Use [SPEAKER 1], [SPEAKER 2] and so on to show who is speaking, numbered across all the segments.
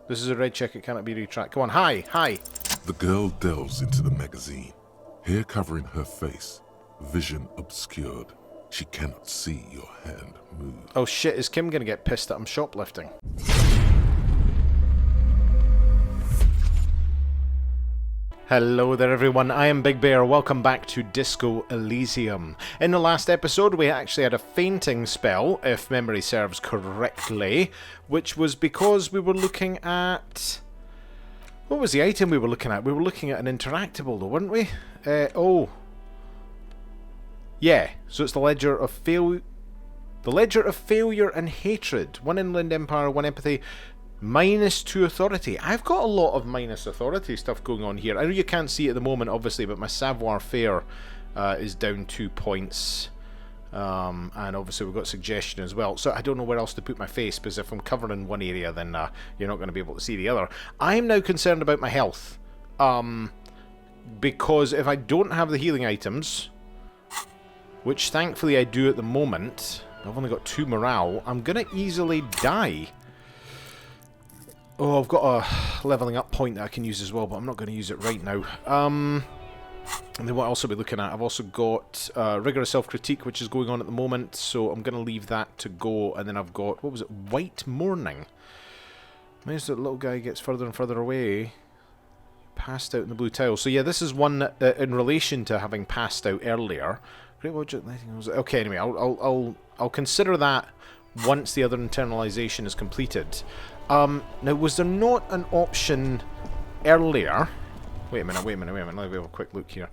[SPEAKER 1] This is a red check. It cannot be retracked. Come on. Hi. Hi.
[SPEAKER 2] The girl delves into the magazine, hair covering her face, vision obscured. She cannot see your hand move.
[SPEAKER 1] Oh shit, is Kim gonna get pissed that I'm shoplifting? Hello there everyone, I am Big Bear, welcome back to Disco Elysium. In the last episode we actually had a fainting spell, if memory serves correctly, which was because we were looking at... What was the item we were looking at? We were looking at an interrogate though, weren't we? Yeah, so it's the Ledger of Failure and Hatred. 1 Inland Empire, 1 Empathy, -2 Authority. I've got a lot of minus authority stuff going on here. I know you can't see it at the moment, obviously, but my savoir faire is down 2 points. And obviously we've got suggestion as well. So I don't know where else to put my face, because if I'm covering one area, then you're not going to be able to see the other. I'm now concerned about my health. Because if I don't have the healing items, which thankfully I do at the moment, I've only got 2 morale, I'm going to easily die. Oh, I've got a leveling up point that I can use as well, but I'm not going to use it right now. And then what I'll also be looking at, I've also got rigorous self-critique, which is going on at the moment, so I'm going to leave that to go. And then I've got, what was it, White Morning. As the little guy gets further and further away, passed out in the blue tile. So yeah, this is one in relation to having passed out earlier. Great object lighting. Okay, anyway, I'll consider that once the other internalization is completed. Now, was there not an option earlier? Wait a minute. Let me have a quick look here.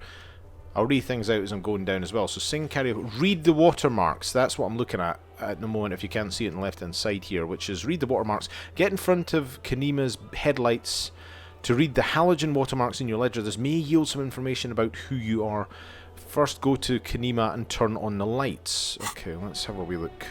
[SPEAKER 1] I'll read things out as I'm going down as well. So sing, carry, read the watermarks. That's what I'm looking at the moment, if you can't see it on the left-hand side here, which is read the watermarks. Get in front of Kanima's headlights to read the halogen watermarks in your ledger. This may yield some information about who you are. First, go to Kanima and turn on the lights. Okay, let's have a wee look.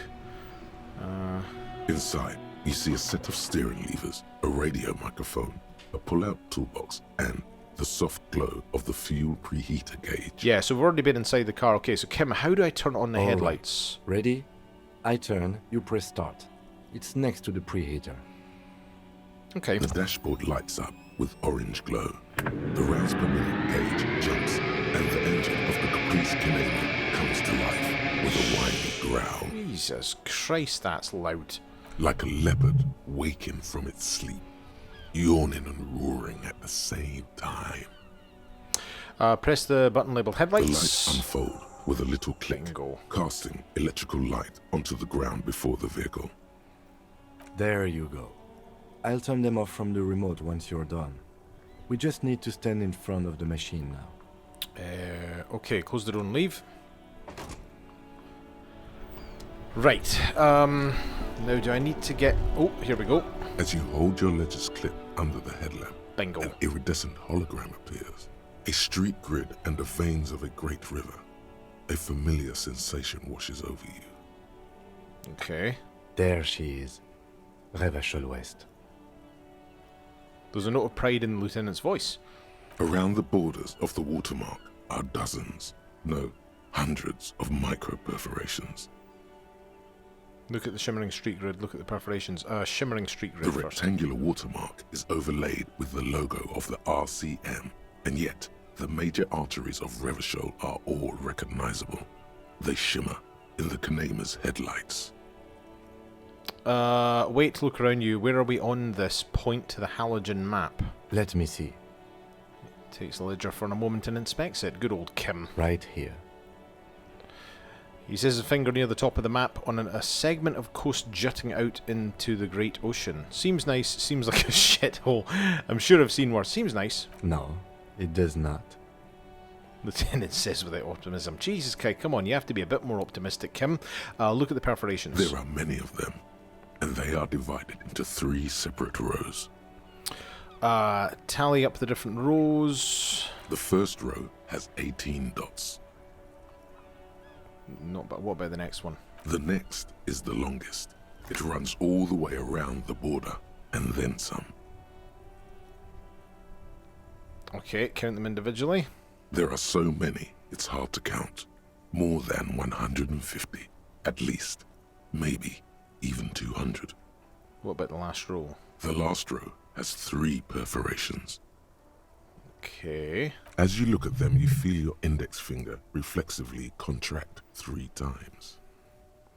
[SPEAKER 2] Inside, you see a set of steering levers, a radio microphone, a pull-out toolbox, and the soft glow of the fuel preheater gauge.
[SPEAKER 1] Yeah, so we've already been inside the car. Okay, so Kim, how do I turn on the headlights?
[SPEAKER 3] Right. Ready? I turn, you press start. It's next to the preheater.
[SPEAKER 1] Okay.
[SPEAKER 2] The dashboard lights up with orange glow. The rounds per minute gauge jumps, and the engine of the Caprice Canadian comes to life with a whiny growl.
[SPEAKER 1] Jesus Christ, that's loud.
[SPEAKER 2] Like a leopard waking from its sleep, yawning and roaring at the same time.
[SPEAKER 1] Press the button labeled headlights.
[SPEAKER 2] The lights unfold with a little click,
[SPEAKER 1] Bingo.
[SPEAKER 2] casting electrical light onto the ground before the vehicle.
[SPEAKER 3] There you go. I'll turn them off from the remote once you're done. We just need to stand in front of the machine now.
[SPEAKER 1] Okay, close the door and leave. Right, now do I need to get... Oh, here we go.
[SPEAKER 2] As you hold your ledger's clip under the headlamp,
[SPEAKER 1] Bingo.
[SPEAKER 2] an iridescent hologram appears. A street grid and the veins of a great river. A familiar sensation washes over you.
[SPEAKER 1] Okay.
[SPEAKER 3] There she is. Revachol West.
[SPEAKER 1] There's a note of pride in the lieutenant's voice.
[SPEAKER 2] Around the borders of the watermark are dozens, no, hundreds of micro-perforations.
[SPEAKER 1] Look at the shimmering street grid, look at the perforations. Shimmering street grid
[SPEAKER 2] The
[SPEAKER 1] first.
[SPEAKER 2] rectangular watermark is overlaid with the logo of the RCM, and yet the major arteries of Revachol are all recognizable. They shimmer in the Kanema's headlights.
[SPEAKER 1] Wait, look around you. Where are we on this? Point to the halogen map.
[SPEAKER 3] Let me see.
[SPEAKER 1] Takes the ledger for a moment and inspects it. Good old Kim.
[SPEAKER 3] Right here.
[SPEAKER 1] He says a finger near the top of the map on a segment of coast jutting out into the great ocean. Seems nice, seems like a shithole. I'm sure I've seen worse. Seems nice.
[SPEAKER 3] No, it does not.
[SPEAKER 1] Lieutenant says with optimism. Jesus Christ, come on, you have to be a bit more optimistic, Kim. Look at the perforations.
[SPEAKER 2] There are many of them, and they are divided into 3 separate rows.
[SPEAKER 1] Tally up the different rows.
[SPEAKER 2] The first row has 18 dots.
[SPEAKER 1] Not bad. What about the next one?
[SPEAKER 2] The next is the longest. It runs all the way around the border, and then some.
[SPEAKER 1] Okay, count them individually.
[SPEAKER 2] There are so many, it's hard to count. More than 150, at least. Maybe even 200.
[SPEAKER 1] What about the last row?
[SPEAKER 2] The last row has 3 perforations.
[SPEAKER 1] Okay.
[SPEAKER 2] As you look at them, you feel your index finger reflexively contract 3 times.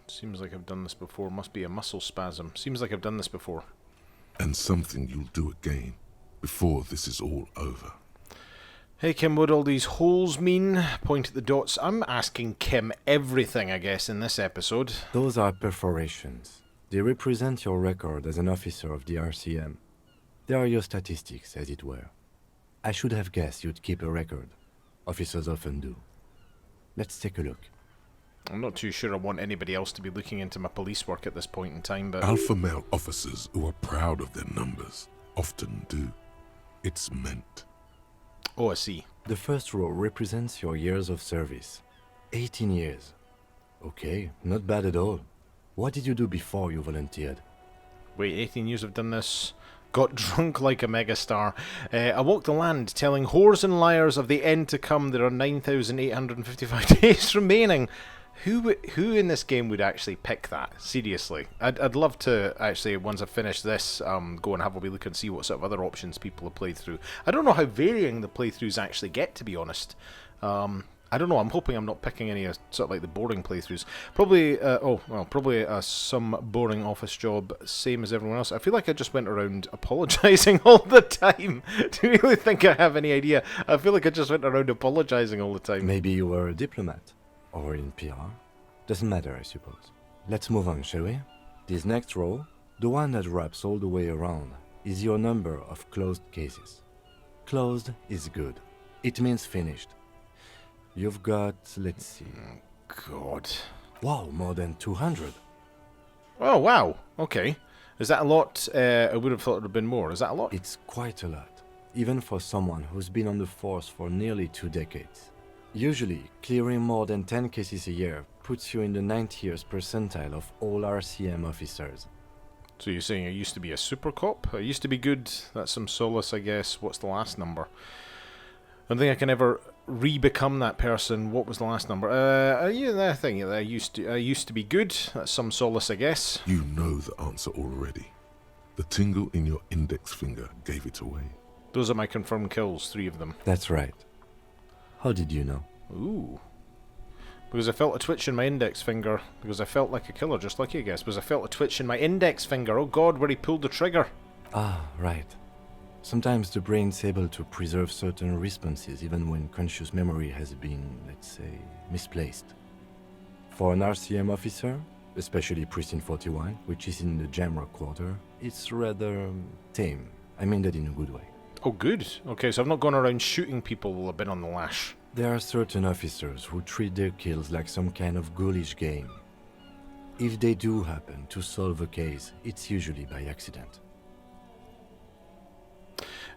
[SPEAKER 1] Seems like I've done this before. Must be a muscle spasm. Seems like I've done this before.
[SPEAKER 2] And something you'll do again before this is all over.
[SPEAKER 1] Hey Kim, what do all these holes mean? Point at the dots. I'm asking Kim everything, I guess, in this episode.
[SPEAKER 3] Those are perforations. They represent your record as an officer of the RCM. They are your statistics, as it were. I should have guessed you'd keep a record. Officers often do. Let's take a look.
[SPEAKER 1] I'm not too sure I want anybody else to be looking into my police work at this point in time, but...
[SPEAKER 2] Alpha male officers who are proud of their numbers often do. It's meant.
[SPEAKER 1] Oh, I see.
[SPEAKER 3] The first row represents your years of service. 18 years. Okay, not bad at all. What did you do before you volunteered?
[SPEAKER 1] Wait, 18 years I've done this. Got drunk like a megastar. I walked the land, telling whores and liars of the end to come. There are 9,855 days remaining. Who in this game would actually pick that? Seriously. I'd love to actually, once I finish this, go and have a wee look and see what sort of other options people have played through. I don't know how varying the playthroughs actually get, to be honest. I don't know, I'm hoping I'm not picking any sort of like the boring playthroughs. Probably, probably some boring office job, same as everyone else. I feel like I just went around apologising all the time. Do you really think I have any idea? I feel like I just went around apologising all the time.
[SPEAKER 3] Maybe you were a diplomat. Or in PR. Doesn't matter, I suppose. Let's move on, shall we? This next row, the one that wraps all the way around, is your number of closed cases. Closed is good. It means finished. You've got, let's see...
[SPEAKER 1] God.
[SPEAKER 3] Wow, more than 200.
[SPEAKER 1] Oh, wow. Okay. Is that a lot? I would have thought it would have been more. Is that a lot?
[SPEAKER 3] It's quite a lot. Even for someone who's been on the force for nearly 2 decades. Usually, clearing more than 10 cases a year puts you in the 90th percentile of all RCM officers.
[SPEAKER 1] So you're saying I used to be a super cop? I used to be good. That's some solace, I guess. What's the last number? I don't think I can ever re-become that person. What was the last number? Yeah, I think I used to be good. That's some solace, I guess.
[SPEAKER 2] You know the answer already. The tingle in your index finger gave it away.
[SPEAKER 1] Those are my confirmed kills, 3 of them.
[SPEAKER 3] That's right. How did you know?
[SPEAKER 1] Ooh. Because I felt a twitch in my index finger. Because I felt like a killer, just like you guess. Because I felt a twitch in my index finger. Oh god, where he pulled the trigger.
[SPEAKER 3] Ah, right. Sometimes the brain's able to preserve certain responses even when conscious memory has been, let's say, misplaced. For an RCM officer, especially Precinct 41, which is in the Jamrock quarter, it's rather tame. I mean that in a good way.
[SPEAKER 1] Oh, good. Okay, so I've not gone around shooting people while I've been on the lash.
[SPEAKER 3] There are certain officers who treat their kills like some kind of ghoulish game. If they do happen to solve a case, it's usually by accident.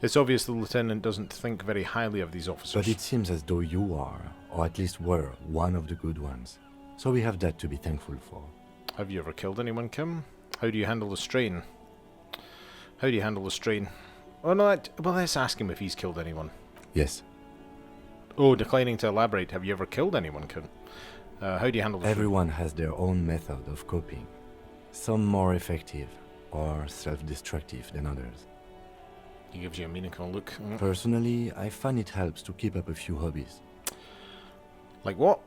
[SPEAKER 1] It's obvious the lieutenant doesn't think very highly of these officers.
[SPEAKER 3] But it seems as though you are, or at least were, one of the good ones. So we have that to be thankful for.
[SPEAKER 1] Have you ever killed anyone, Kim? How do you handle the strain? How do you handle the strain? Oh no, well let's ask him if he's killed anyone.
[SPEAKER 3] Yes.
[SPEAKER 1] Oh, declining to elaborate. Have you ever killed anyone, Kim? How do you handle the strain?
[SPEAKER 3] Everyone has their own method of coping. Some more effective, or self-destructive than others.
[SPEAKER 1] He gives you a meaningful look.
[SPEAKER 3] Personally, I find it helps to keep up a few hobbies.
[SPEAKER 1] Like what?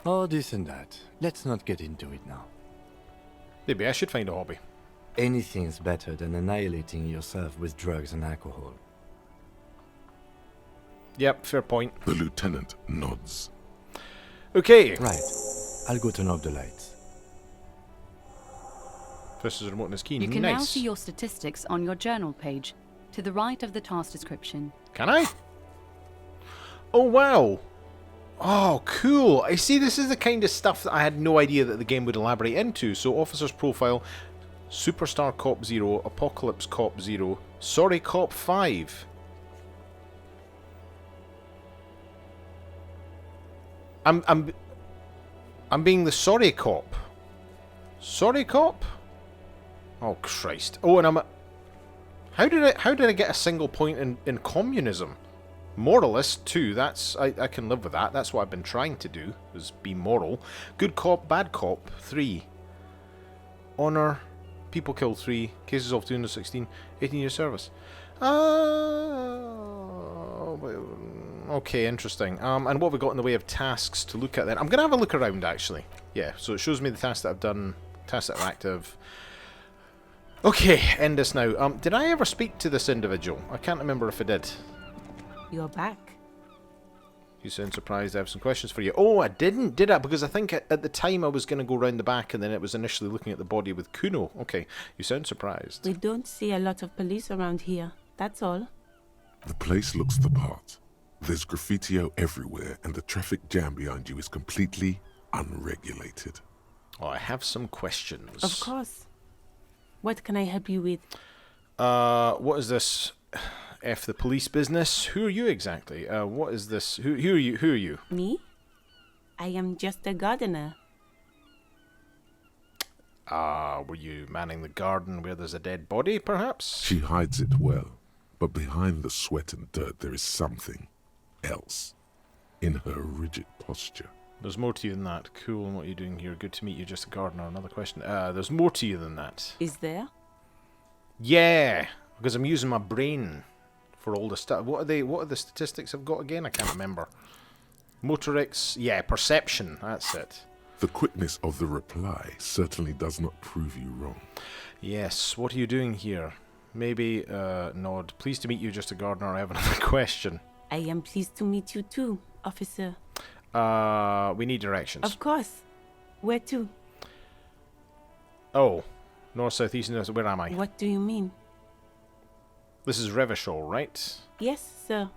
[SPEAKER 3] Oh, this and that. Let's not get into it now.
[SPEAKER 1] Maybe I should find a hobby.
[SPEAKER 3] Anything's better than annihilating yourself with drugs and alcohol.
[SPEAKER 1] Yep, fair point.
[SPEAKER 2] The lieutenant nods.
[SPEAKER 1] Okay.
[SPEAKER 3] Right. I'll go turn off the lights.
[SPEAKER 1] This is a remote and his key.
[SPEAKER 4] You can
[SPEAKER 1] nice.
[SPEAKER 4] now see your statistics on your journal page, to the right of the task description.
[SPEAKER 1] Can I? Oh, wow. Oh, cool. I see, this is the kind of stuff that I had no idea that the game would elaborate into. So, Officer's Profile, Superstar Cop 0, Apocalypse Cop 0, Sorry Cop 5. I'm being the sorry cop. Sorry cop? Oh, Christ. Oh, and I'm a... How did I get a single point in communism? Moralist 2, that's I can live with that. That's what I've been trying to do, is be moral. Good cop, bad cop 3. Honor people killed 3, cases of 216, 18 years service. Okay, interesting. And what have we got in the way of tasks to look at then? I'm going to have a look around, actually. Yeah, so it shows me the tasks that I've done, tasks that are active. Okay, end this now. Did I ever speak to this individual? I can't remember if I did.
[SPEAKER 5] You're back.
[SPEAKER 1] You sound surprised. I have some questions for you. Oh, I didn't, did I? Because I think at the time I was going to go round the back and then it was initially looking at the body with Kuno. Okay, you sound surprised.
[SPEAKER 5] We don't see a lot of police around here. That's all.
[SPEAKER 2] The place looks the part. There's graffiti everywhere, and the traffic jam behind you is completely unregulated.
[SPEAKER 1] Oh, I have some questions.
[SPEAKER 5] Of course. What can I help you with?
[SPEAKER 1] What is this? F the police business? Who are you exactly? What is this? Who are you? Who are you?
[SPEAKER 5] Me? I am just a gardener.
[SPEAKER 1] Were you manning the garden where there's a dead body, perhaps?
[SPEAKER 2] She hides it well, but behind the sweat and dirt there is something else in her rigid posture.
[SPEAKER 1] There's more to you than that. Cool, and what are you doing here? Good to meet you, just a gardener. Another question. There's more to you than that.
[SPEAKER 5] Is there?
[SPEAKER 1] Yeah, because I'm using my brain for all the stuff. What are the statistics I've got again? I can't remember. Motorics, yeah, perception, that's it.
[SPEAKER 2] The quickness of the reply certainly does not prove you wrong.
[SPEAKER 1] Yes, what are you doing here? Maybe, nod. Pleased to meet you, just a gardener. I have another question.
[SPEAKER 5] I am pleased to meet you too, officer.
[SPEAKER 1] We need directions.
[SPEAKER 5] Of course. Where to?
[SPEAKER 1] Oh, north, south, east, and west. Where am I?
[SPEAKER 5] What do you mean?
[SPEAKER 1] This is Revachol, right?
[SPEAKER 5] Yes, sir.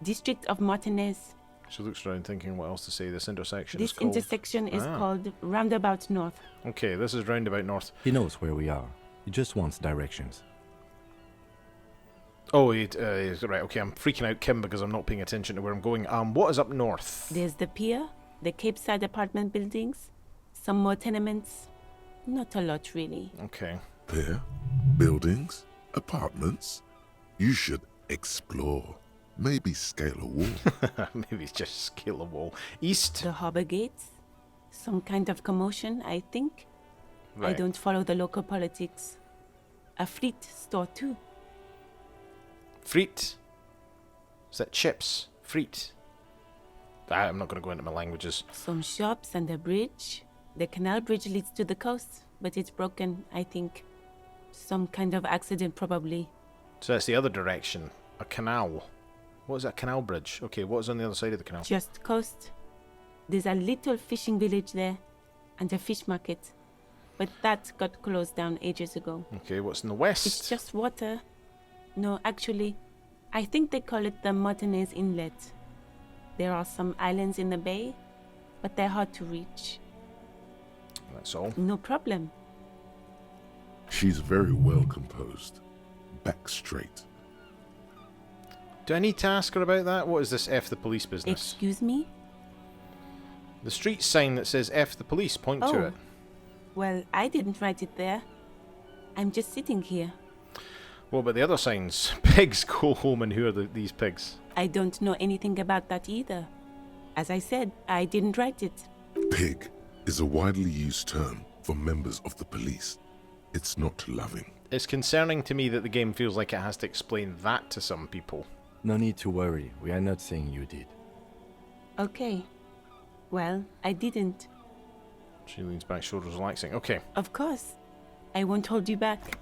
[SPEAKER 5] District of Martinez.
[SPEAKER 1] She looks around thinking what else to say. This intersection
[SPEAKER 5] This
[SPEAKER 1] is called...
[SPEAKER 5] intersection is called Roundabout North.
[SPEAKER 1] Okay, this is Roundabout North.
[SPEAKER 3] He knows where we are. He just wants directions.
[SPEAKER 1] Oh, right, okay, I'm freaking out Kim because I'm not paying attention to where I'm going. What is up north?
[SPEAKER 5] There's the pier, the Cape Side apartment buildings, some more tenements. Not a lot, really.
[SPEAKER 1] Okay.
[SPEAKER 2] There? Buildings? Apartments? You should explore. Maybe scale a wall.
[SPEAKER 1] Maybe just scale a wall. East?
[SPEAKER 5] The harbor gates? Some kind of commotion, I think.
[SPEAKER 1] Right.
[SPEAKER 5] I don't follow the local politics. A fleet store, too.
[SPEAKER 1] Friet? Is that chips? Friet? I'm not going to go into my languages.
[SPEAKER 5] Some shops and a bridge. The canal bridge leads to the coast, but it's broken, I think. Some kind of accident, probably.
[SPEAKER 1] So that's the other direction. A canal. What is that canal bridge? Okay, what is on the other side of the canal?
[SPEAKER 5] Just coast. There's a little fishing village there, and a fish market. But that got closed down ages ago.
[SPEAKER 1] Okay, what's in the west?
[SPEAKER 5] It's just water. No, actually, I think they call it the Martinez Inlet. There are some islands in the bay, but they're hard to reach.
[SPEAKER 1] That's all.
[SPEAKER 5] No problem.
[SPEAKER 2] She's very well composed. Back straight.
[SPEAKER 1] Do I need to ask her about that? What is this F the police business?
[SPEAKER 5] Excuse me?
[SPEAKER 1] The street sign that says F the police, point to
[SPEAKER 5] Oh.
[SPEAKER 1] it.
[SPEAKER 5] Well, I didn't write it there. I'm just sitting here.
[SPEAKER 1] What about the other signs? Pigs go home, and who are these pigs?
[SPEAKER 5] I don't know anything about that either. As I said, I didn't write it.
[SPEAKER 2] Pig is a widely used term for members of the police. It's not loving.
[SPEAKER 1] It's concerning to me that the game feels like it has to explain that to some people.
[SPEAKER 3] No need to worry. We are not saying you did.
[SPEAKER 5] Okay. Well, I didn't.
[SPEAKER 1] She leans back, shoulders relaxing. Okay.
[SPEAKER 5] Of course. I won't hold you back.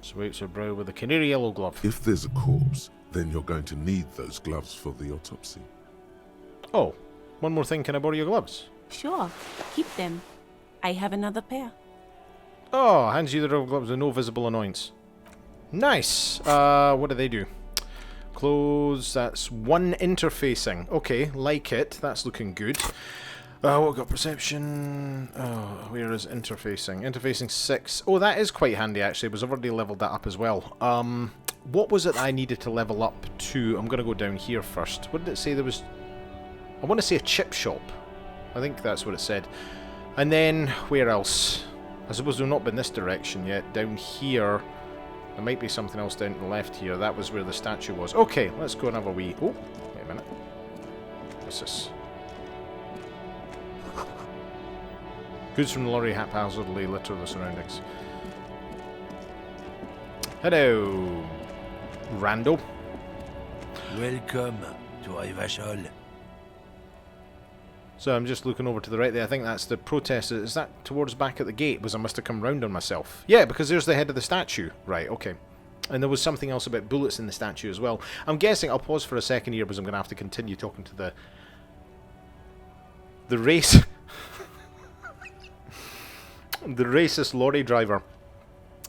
[SPEAKER 1] Swipes her brow with a canary yellow glove.
[SPEAKER 2] If there's a corpse, then you're going to need those gloves for the autopsy.
[SPEAKER 1] Oh, one more thing. Can I borrow your gloves?
[SPEAKER 5] Sure. Keep them. I have another pair.
[SPEAKER 1] Oh, hands you the rubber gloves with no visible annoyance. Nice. What do they do? Close. That's one interfacing. Okay, like it. That's looking good. What got perception? Oh, where is interfacing? Interfacing 6. Oh, that is quite handy actually, because I've already leveled that up as well. What was it I needed to level up to? I'm going to go down here first. What did it say there was? I want to say a chip shop. I think that's what it said. And then, where else? I suppose we've not been this direction yet. Down here, there might be something else down to the left here. That was where the statue was. Okay, let's go and have a wee... Oh, wait a minute. What's this? Goods from the lorry haphazardly litter the surroundings. Hello, Randall.
[SPEAKER 6] Welcome to Revachol.
[SPEAKER 1] So I'm just looking over to the right there. I think that's the protest. Is that towards back at the gate? Because I must have come round on myself. Yeah, because there's the head of the statue. Right, okay. And there was something else about bullets in the statue as well. I'm guessing, I'll pause for a second here because I'm going to have to continue talking to the race... the racist lorry driver.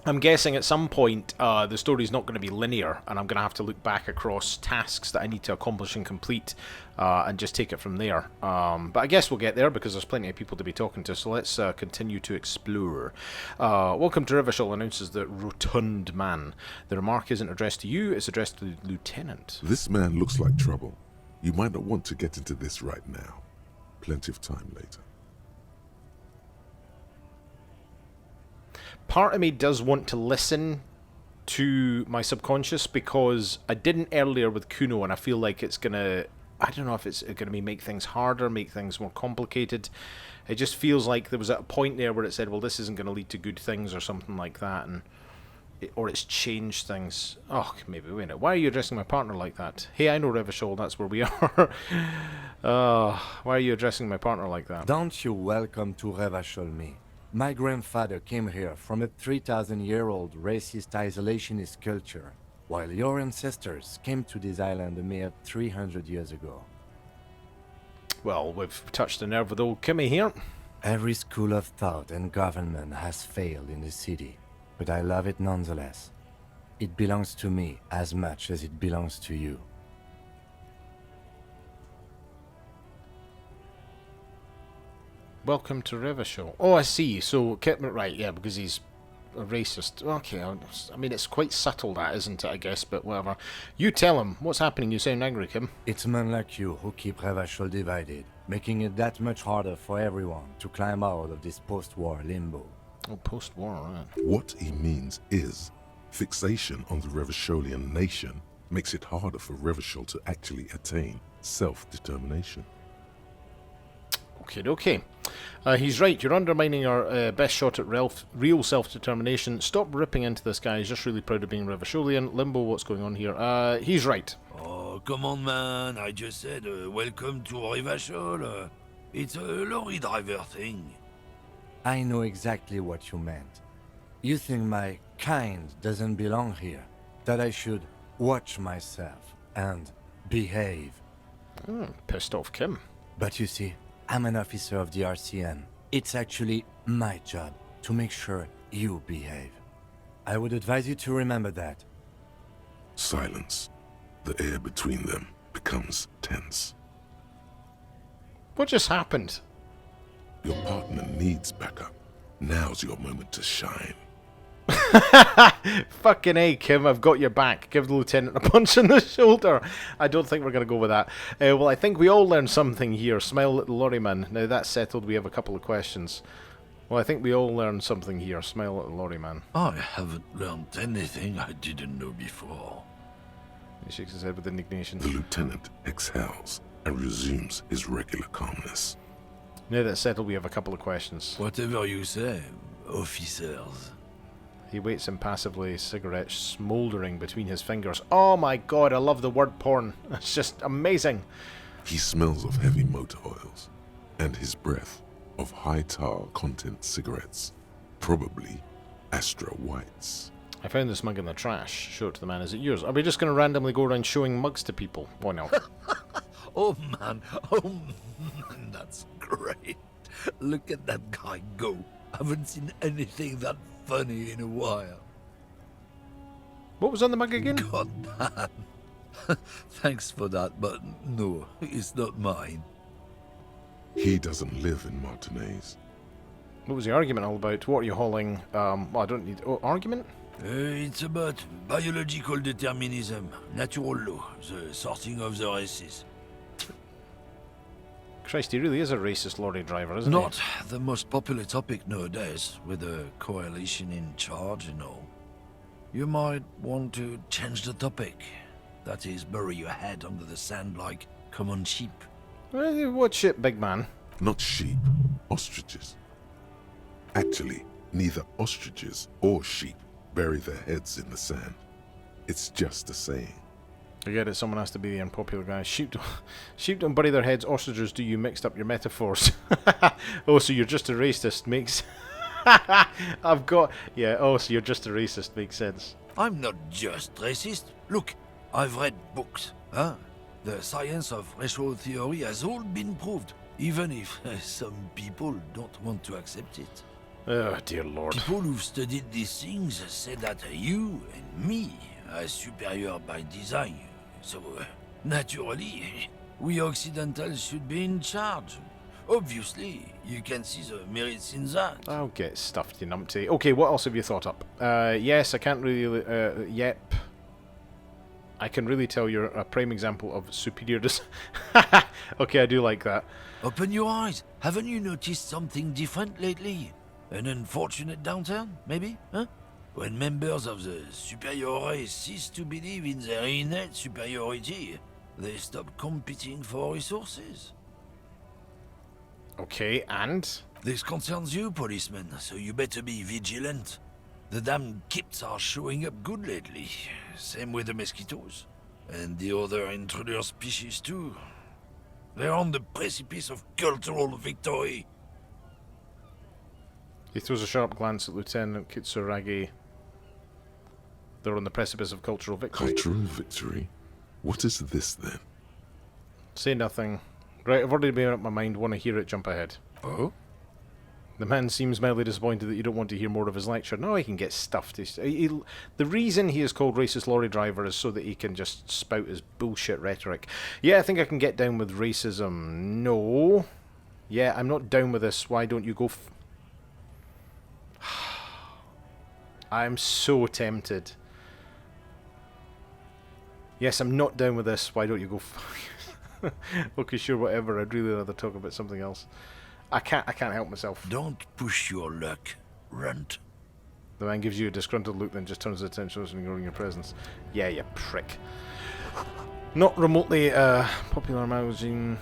[SPEAKER 1] I'm guessing at some point the story's not going to be linear, and I'm going to have to look back across tasks that I need to accomplish and complete, and just take it from there. But I guess we'll get there because there's plenty of people to be talking to, so let's continue to explore. Welcome to Revachol, announces the rotund man. The remark isn't addressed to you, it's addressed to the lieutenant.
[SPEAKER 2] This man looks like trouble. You might not want to get into this right now. Plenty of time later.
[SPEAKER 1] Part of me does want to listen to my subconscious because I didn't earlier with Kuno, and I feel like it's gonna... I don't know if it's gonna make things harder, make things more complicated. It just feels like there was a point there where it said, well, this isn't gonna lead to good things or something like that, and or it's changed things. Oh, maybe, wait a minute. Why are you addressing my partner like that? Hey, I know Revachol, that's where we are. Why are you addressing my partner like that?
[SPEAKER 3] Don't you welcome to Revachol me. My grandfather came here from a 3,000-year-old racist isolationist culture, while your ancestors came to this island a mere 300 years ago.
[SPEAKER 1] Well, we've touched a nerve with old Kimmy here.
[SPEAKER 3] Every school of thought and government has failed in the city, but I love it nonetheless. It belongs to me as much as it belongs to you.
[SPEAKER 1] Welcome to Revachol. Oh, I see. So, right, yeah, because he's a racist. Okay, I mean, it's quite subtle, that, isn't it, I guess, but whatever. You tell him. What's happening? You sound angry, Kim.
[SPEAKER 3] It's men like you who keep Revachol divided, making it that much harder for everyone to climb out of this post-war limbo.
[SPEAKER 1] Oh, post-war, right.
[SPEAKER 2] What he means is, fixation on the Revacholian nation makes it harder for Revachol to actually attain self-determination.
[SPEAKER 1] Okay. He's right. You're undermining our best shot at real self-determination. Stop ripping into this guy. He's just really proud of being Revacholian. Limbo, what's going on here? He's right.
[SPEAKER 6] Oh, come on, man. I just said welcome to Revachol. It's a lorry driver thing.
[SPEAKER 3] I know exactly what you meant. You think my kind doesn't belong here, that I should watch myself and behave.
[SPEAKER 1] Pissed off Kim.
[SPEAKER 3] But you see, I'm an officer of the RCM. It's actually my job to make sure you behave. I would advise you to remember that.
[SPEAKER 2] Silence. The air between them becomes tense.
[SPEAKER 1] What just happened?
[SPEAKER 2] Your partner needs backup. Now's your moment to shine.
[SPEAKER 1] Fucking A, Kim, I've got your back. Give the lieutenant a punch in the shoulder. I don't think we're going to go with that. Well, I think we all learned something here. Smile, little lorryman. Now that's settled, we have a couple of questions. Well, I think we all learned something here. Smile, little lorryman.
[SPEAKER 6] I haven't learned anything I didn't know before.
[SPEAKER 1] He shakes his head with indignation.
[SPEAKER 2] The lieutenant exhales and resumes his regular calmness.
[SPEAKER 1] Now that's settled, we have a couple of questions.
[SPEAKER 6] Whatever you say, officers.
[SPEAKER 1] He waits impassively, cigarette smouldering between his fingers. Oh my god, I love the word porn. It's just amazing.
[SPEAKER 2] He smells of heavy motor oils, and his breath of high tar content cigarettes, probably Astra Whites.
[SPEAKER 1] I found this mug in the trash. Show it to the man. Is it yours? Are we just going to randomly go around showing mugs to people? Why not?
[SPEAKER 6] Oh man, that's great. Look at that guy go. Haven't seen anything that funny in a while.
[SPEAKER 1] What was on the mug again?
[SPEAKER 6] God damn. Thanks for that, but no, it's not mine.
[SPEAKER 2] He doesn't live in Martinez.
[SPEAKER 1] What was the argument all about? What are you hauling? Well, I don't need... Oh, argument?
[SPEAKER 6] It's about biological determinism, natural law, the sorting of the races.
[SPEAKER 1] Christ, he really is a racist lorry driver, isn't he?
[SPEAKER 6] Not the most popular topic nowadays, with the coalition in charge and all. You might want to change the topic. That is, bury your head under the sand like common sheep.
[SPEAKER 1] What shit, big man?
[SPEAKER 2] Not sheep, ostriches. Actually, neither ostriches or sheep bury their heads in the sand. It's just a saying.
[SPEAKER 1] I get it, someone has to be the unpopular guy. Sheep don't bury their heads, ostriches do. You mixed up your metaphors. Oh, so you're just a racist, makes... I've got... Yeah, oh, so you're just a racist, makes sense.
[SPEAKER 6] I'm not just racist. Look, I've read books. Huh? The science of racial theory has all been proved, even if some people don't want to accept it.
[SPEAKER 1] Oh, dear lord.
[SPEAKER 6] People who've studied these things say that you and me are superior by design. So, naturally, we Occidentals should be in charge. Obviously, you can see the merits in that.
[SPEAKER 1] I'll get stuffed, you numpty. Okay, what else have you thought up? Yes, I can't really... yep. I can really tell you're a prime example of superior Okay, I do like that.
[SPEAKER 6] Open your eyes. Haven't you noticed something different lately? An unfortunate downturn, maybe? Huh? When members of the superior race cease to believe in their innate superiority, they stop competing for resources.
[SPEAKER 1] Okay, and?
[SPEAKER 6] This concerns you, policeman, so you better be vigilant. The damned kips are showing up good lately. Same with the mosquitoes. And the other intruder species too. They're on the precipice of cultural victory.
[SPEAKER 1] He throws a sharp glance at Lieutenant Kitsuragi. They're on the precipice of cultural victory.
[SPEAKER 2] Cultural victory? What is this then?
[SPEAKER 1] Say nothing. Right, I've already made up my mind. Want to hear it, jump ahead.
[SPEAKER 6] Oh?
[SPEAKER 1] The man seems mildly disappointed that you don't want to hear more of his lecture. No, he can get stuffed. The reason he is called racist lorry driver is so that he can just spout his bullshit rhetoric. Yeah, I think I can get down with racism. No. Yeah, I'm not down with this. Why don't you go I'm so tempted. Yes, I'm not down with this. Why don't you go Okay, sure, whatever. I'd really rather talk about something else. I can't help myself.
[SPEAKER 6] Don't push your luck, runt.
[SPEAKER 1] The man gives you a disgruntled look, then just turns his attention to ignoring your presence. Yeah, you prick. Not remotely popular magazine.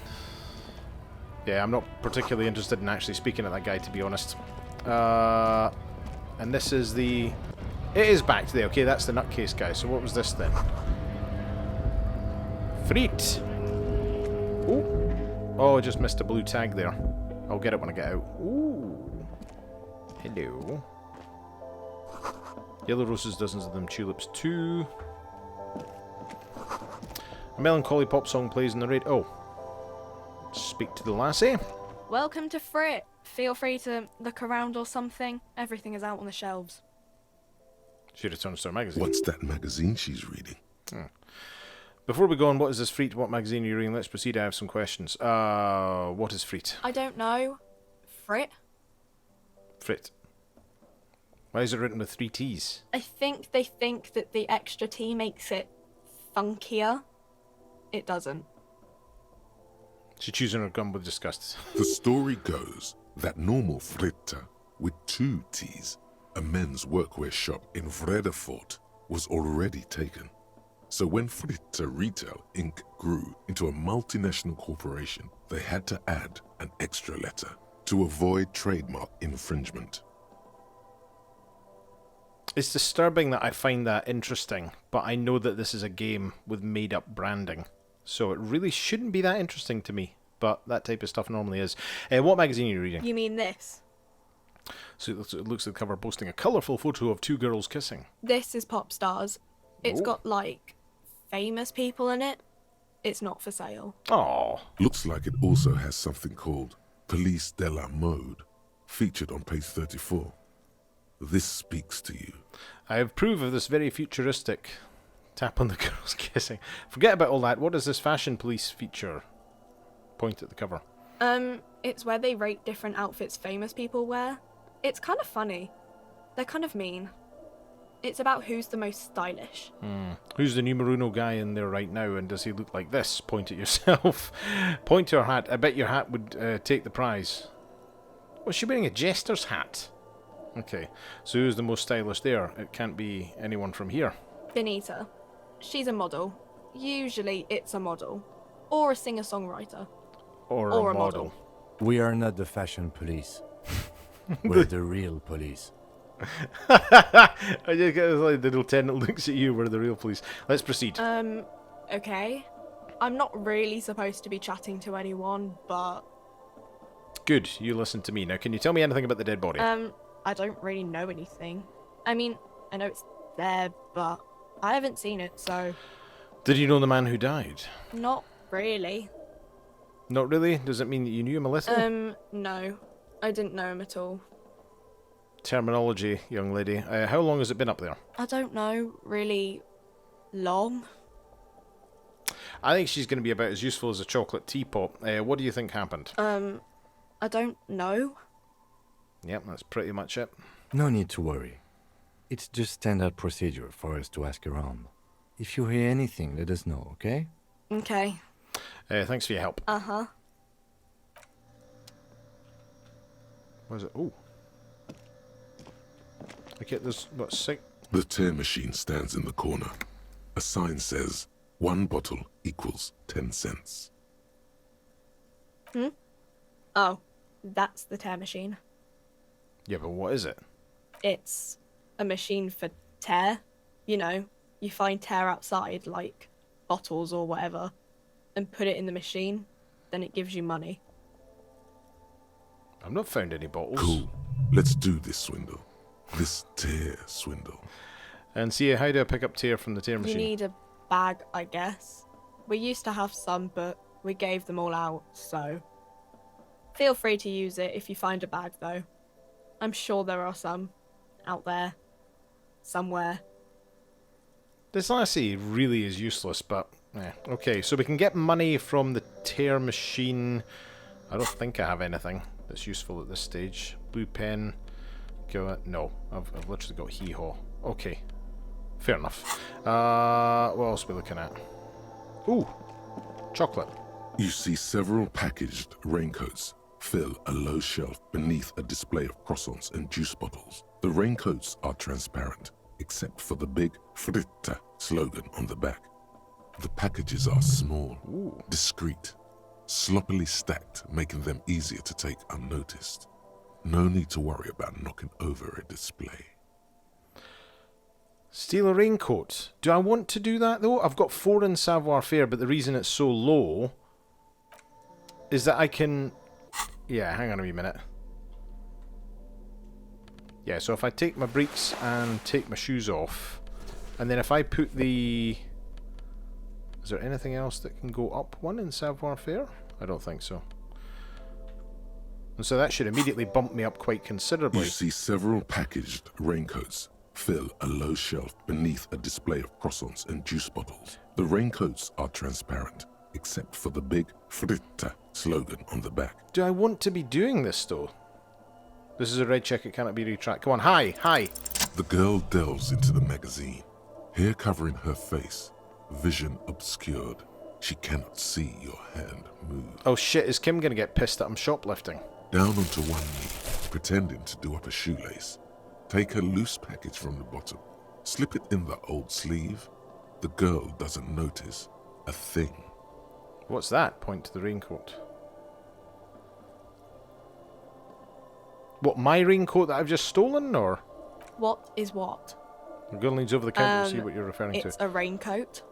[SPEAKER 1] Yeah, I'm not particularly interested in actually speaking to that guy, to be honest. And this is the... It is back today. Okay, that's the nutcase guy. So what was this then? Friet. Ooh. Oh, I just missed a blue tag there. I'll get it when I get out. Ooh. Hello. Yellow roses, dozens of them. Tulips too. A melancholy pop song plays in the radio. Oh. Speak to the lassie.
[SPEAKER 7] Welcome to Frit. Feel free to look around or something. Everything is out on the shelves.
[SPEAKER 1] She returns to her magazine.
[SPEAKER 2] What's that magazine she's reading?
[SPEAKER 1] Before we go on, what is this Friet? What magazine are you reading? Let's proceed. I have some questions. What is Friet?
[SPEAKER 7] I don't know. Frit?
[SPEAKER 1] Friet. Why is it written with 3 T's?
[SPEAKER 7] I think they think that the extra T makes it funkier. It doesn't.
[SPEAKER 1] She's choosing her gum with disgust.
[SPEAKER 2] The story goes that normal Fritta, with 2 T's, a men's workwear shop in Vredefort, was already taken. So when Fritta Retail Inc. grew into a multinational corporation, they had to add an extra letter to avoid trademark infringement.
[SPEAKER 1] It's disturbing that I find that interesting, but I know that this is a game with made-up branding. So it really shouldn't be that interesting to me, but that type of stuff normally is. What magazine are you reading?
[SPEAKER 7] You mean this?
[SPEAKER 1] So it looks at the cover boasting a colourful photo of 2 girls kissing.
[SPEAKER 7] This is Pop Stars. It's
[SPEAKER 1] Ooh.
[SPEAKER 7] got, like, famous people in it. It's not for sale.
[SPEAKER 1] Oh.
[SPEAKER 2] Looks like it also has something called Police de la Mode, featured on page 34. This speaks to you.
[SPEAKER 1] I approve of this very futuristic tap on the girls kissing. Forget about all that. What does this fashion police feature? Point at the cover.
[SPEAKER 7] It's where they rate different outfits famous people wear. It's kind of funny. They're kind of mean. It's about who's the most stylish.
[SPEAKER 1] Who's the numero uno guy in there right now, and does he look like this? Point at yourself. Point to her hat. I bet your hat would take the prize. Was she wearing a jester's hat? Okay, so who's the most stylish there? It can't be anyone from here.
[SPEAKER 7] Benita. She's a model. Usually it's a model. Or a singer-songwriter.
[SPEAKER 1] Or a model.
[SPEAKER 3] We are not the fashion police. We're the real police.
[SPEAKER 1] I just get like the lieutenant looks at you. We're the real police. Let's proceed.
[SPEAKER 7] Okay. I'm not really supposed to be chatting to anyone, but
[SPEAKER 1] Good. You listen to me. Now, can you tell me anything about the dead body?
[SPEAKER 7] I don't really know anything. I mean, I know it's there, but I haven't seen it, so
[SPEAKER 1] Did you know the man who died?
[SPEAKER 7] not really.
[SPEAKER 1] Not really? Does it mean that you knew him a little?
[SPEAKER 7] No. I didn't know him at all.
[SPEAKER 1] Terminology, young lady. How long has it been up there?
[SPEAKER 7] I don't know really long.
[SPEAKER 1] I think she's going to be about as useful as a chocolate teapot. What do you think happened?
[SPEAKER 7] I don't know.
[SPEAKER 1] Yep, that's pretty much it.
[SPEAKER 3] No need to worry. It's just standard procedure for us to ask around. If you hear anything, let us know, okay?
[SPEAKER 7] Okay.
[SPEAKER 1] Thanks for your help.
[SPEAKER 7] Uh-huh.
[SPEAKER 1] What is it? Oh. Okay, there's, what, 6?
[SPEAKER 2] The tear machine stands in the corner. A sign says, 1 bottle equals 10 cents.
[SPEAKER 7] Oh, that's the tear machine.
[SPEAKER 1] Yeah, but what is it?
[SPEAKER 7] It's a machine for tear. You know, you find tear outside, like bottles or whatever, and put it in the machine, then it gives you money.
[SPEAKER 1] I've not found any bottles.
[SPEAKER 2] Cool. Let's do this swindle. This tear swindle.
[SPEAKER 1] And see, how do I pick up tear from the tear machine?
[SPEAKER 7] You need a bag, I guess. We used to have some, but we gave them all out, so feel free to use it if you find a bag, though. I'm sure there are some out there somewhere.
[SPEAKER 1] This honestly really is useless, but okay. So we can get money from the tear machine. I don't think I have anything that's useful at this stage. Blue pen. Go. No, I've literally got hee-haw. Okay, fair enough. What else are we looking at? Ooh, chocolate.
[SPEAKER 2] You see several packaged raincoats fill a low shelf beneath a display of croissants and juice bottles. The raincoats are transparent, except for the big Fritta slogan on the back. The packages are small, discreet, sloppily stacked, making them easier to take unnoticed. No need to worry about knocking over a display.
[SPEAKER 1] Steal a raincoat. Do I want to do that, though? I've got 4 in savoir-faire, but the reason it's so low is that I can... Yeah, hang on a wee minute. Yeah, so if I take my breeks and take my shoes off, and then if I put the... Is there anything else that can go up 1 in savoir-faire? I don't think so. And so that should immediately bump me up quite considerably.
[SPEAKER 2] You see several packaged raincoats fill a low shelf beneath a display of croissants and juice bottles. The raincoats are transparent, except for the big Fritta slogan on the back.
[SPEAKER 1] Do I want to be doing this, though? This is a red check, it cannot be retracked. Come on, hi, hi!
[SPEAKER 2] The girl delves into the magazine, hair covering her face, vision obscured. She cannot see your hand move.
[SPEAKER 1] Oh shit, is Kim gonna get pissed that I'm shoplifting?
[SPEAKER 2] Down onto one knee, pretending to do up a shoelace. Take a loose package from the bottom, slip it in the old sleeve. The girl doesn't notice a thing.
[SPEAKER 1] What's that? Point to the raincoat. What, my raincoat that I've just stolen, or?
[SPEAKER 7] What is what?
[SPEAKER 1] The girl leans over the counter to see what you're referring
[SPEAKER 7] It's
[SPEAKER 1] to.
[SPEAKER 7] a raincoat.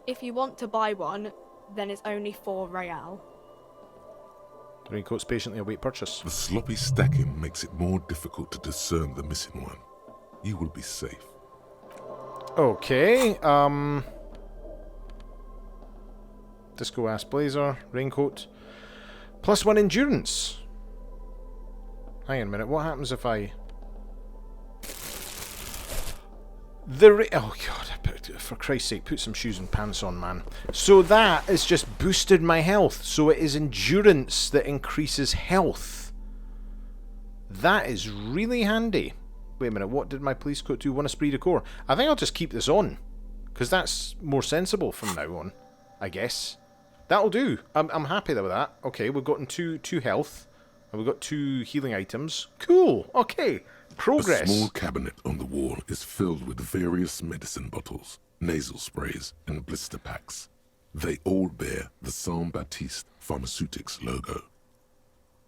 [SPEAKER 7] If you want to buy one, then it's only 4 real.
[SPEAKER 1] The raincoat's patiently await purchase.
[SPEAKER 2] The sloppy stacking makes it more difficult to discern the missing one. You will be safe.
[SPEAKER 1] Okay, disco ass blazer, raincoat. +1 endurance. Hang on a minute, what happens if I... Oh god, for Christ's sake, put some shoes and pants on, man. So that has just boosted my health. So it is endurance that increases health. That is really handy. Wait a minute, what did my police coat do? 1 esprit de corps. I think I'll just keep this on, because that's more sensible from now on, I guess. That'll do. I'm happy with that. Okay, we've gotten two health, and we've got 2 healing items. Cool. Okay. Progress.
[SPEAKER 2] A small cabinet on the wall is filled with various medicine bottles, nasal sprays, and blister packs. They all bear the Saint Baptiste Pharmaceutics logo.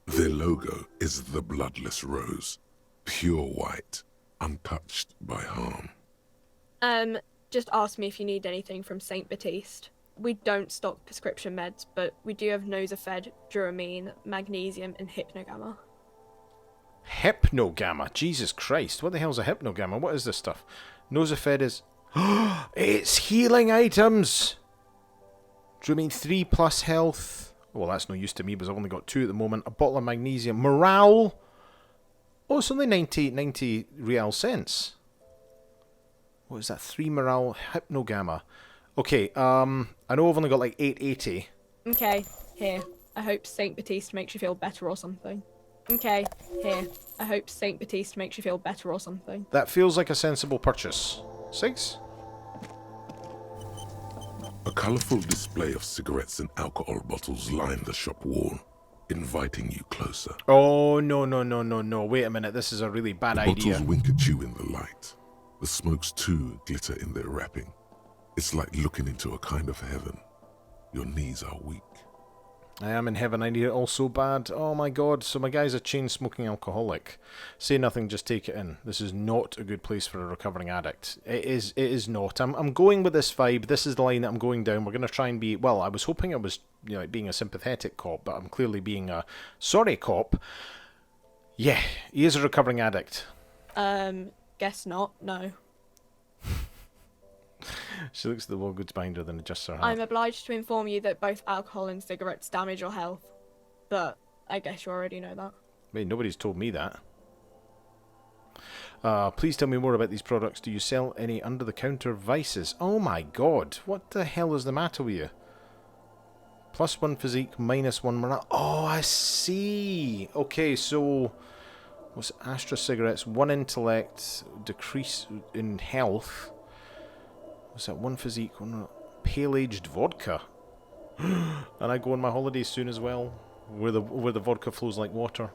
[SPEAKER 2] Their logo is the bloodless rose, pure white, untouched by harm.
[SPEAKER 7] Just ask me if you need anything from St. Baptiste. We don't stock prescription meds, but we do have Nosafed, Duramine, Magnesium, and Hypnogamma.
[SPEAKER 1] Hypnogamma? Jesus Christ, what the hell's a Hypnogamma? What is this stuff? Nosafed is... It's healing items! Duramine 3 plus health. Well, that's no use to me, because I've only got 2 at the moment. A bottle of Magnesium. Morale! Oh, it's only 90 real cents. What is that? 3 morale, Hypnogamma. Okay, I know I've only got like 880.
[SPEAKER 7] Okay, here. I hope St. Baptiste makes you feel better or something. Okay, here. I hope St. Baptiste makes you feel better or something.
[SPEAKER 1] That feels like a sensible purchase. 6?
[SPEAKER 2] A colourful display of cigarettes and alcohol bottles line the shop wall, inviting you closer.
[SPEAKER 1] Oh, no. Wait a minute, this is a really bad
[SPEAKER 2] The
[SPEAKER 1] idea.
[SPEAKER 2] bottles wink at you in the light. The smokes too glitter in their wrapping. It's like looking into a kind of heaven. Your knees are weak.
[SPEAKER 1] I am in heaven, I need it all so bad. Oh my god, so my guy's a chain-smoking alcoholic. Say nothing, just take it in. This is not a good place for a recovering addict. It is not. I'm going with this vibe. This is the line that I'm going down. We're going to try and be... Well, I was hoping I was being a sympathetic cop, but I'm clearly being a sorry cop. Yeah, he is a recovering addict.
[SPEAKER 7] Guess not, no.
[SPEAKER 1] She looks at the wall goods behind her, then adjusts her hat.
[SPEAKER 7] I'm obliged to inform you that both alcohol and cigarettes damage your health. But I guess you already know that.
[SPEAKER 1] Wait, nobody's told me that. Please tell me more about these products. Do you sell any under-the-counter vices? Oh my god, what the hell is the matter with you? +1 physique, -1 morale. Oh, I see. Okay, so... What's Astra cigarettes? 1 intellect, decrease in health. What's that? 1 physique, 1 pale-aged vodka. And I go on my holidays soon as well, where the vodka flows like water.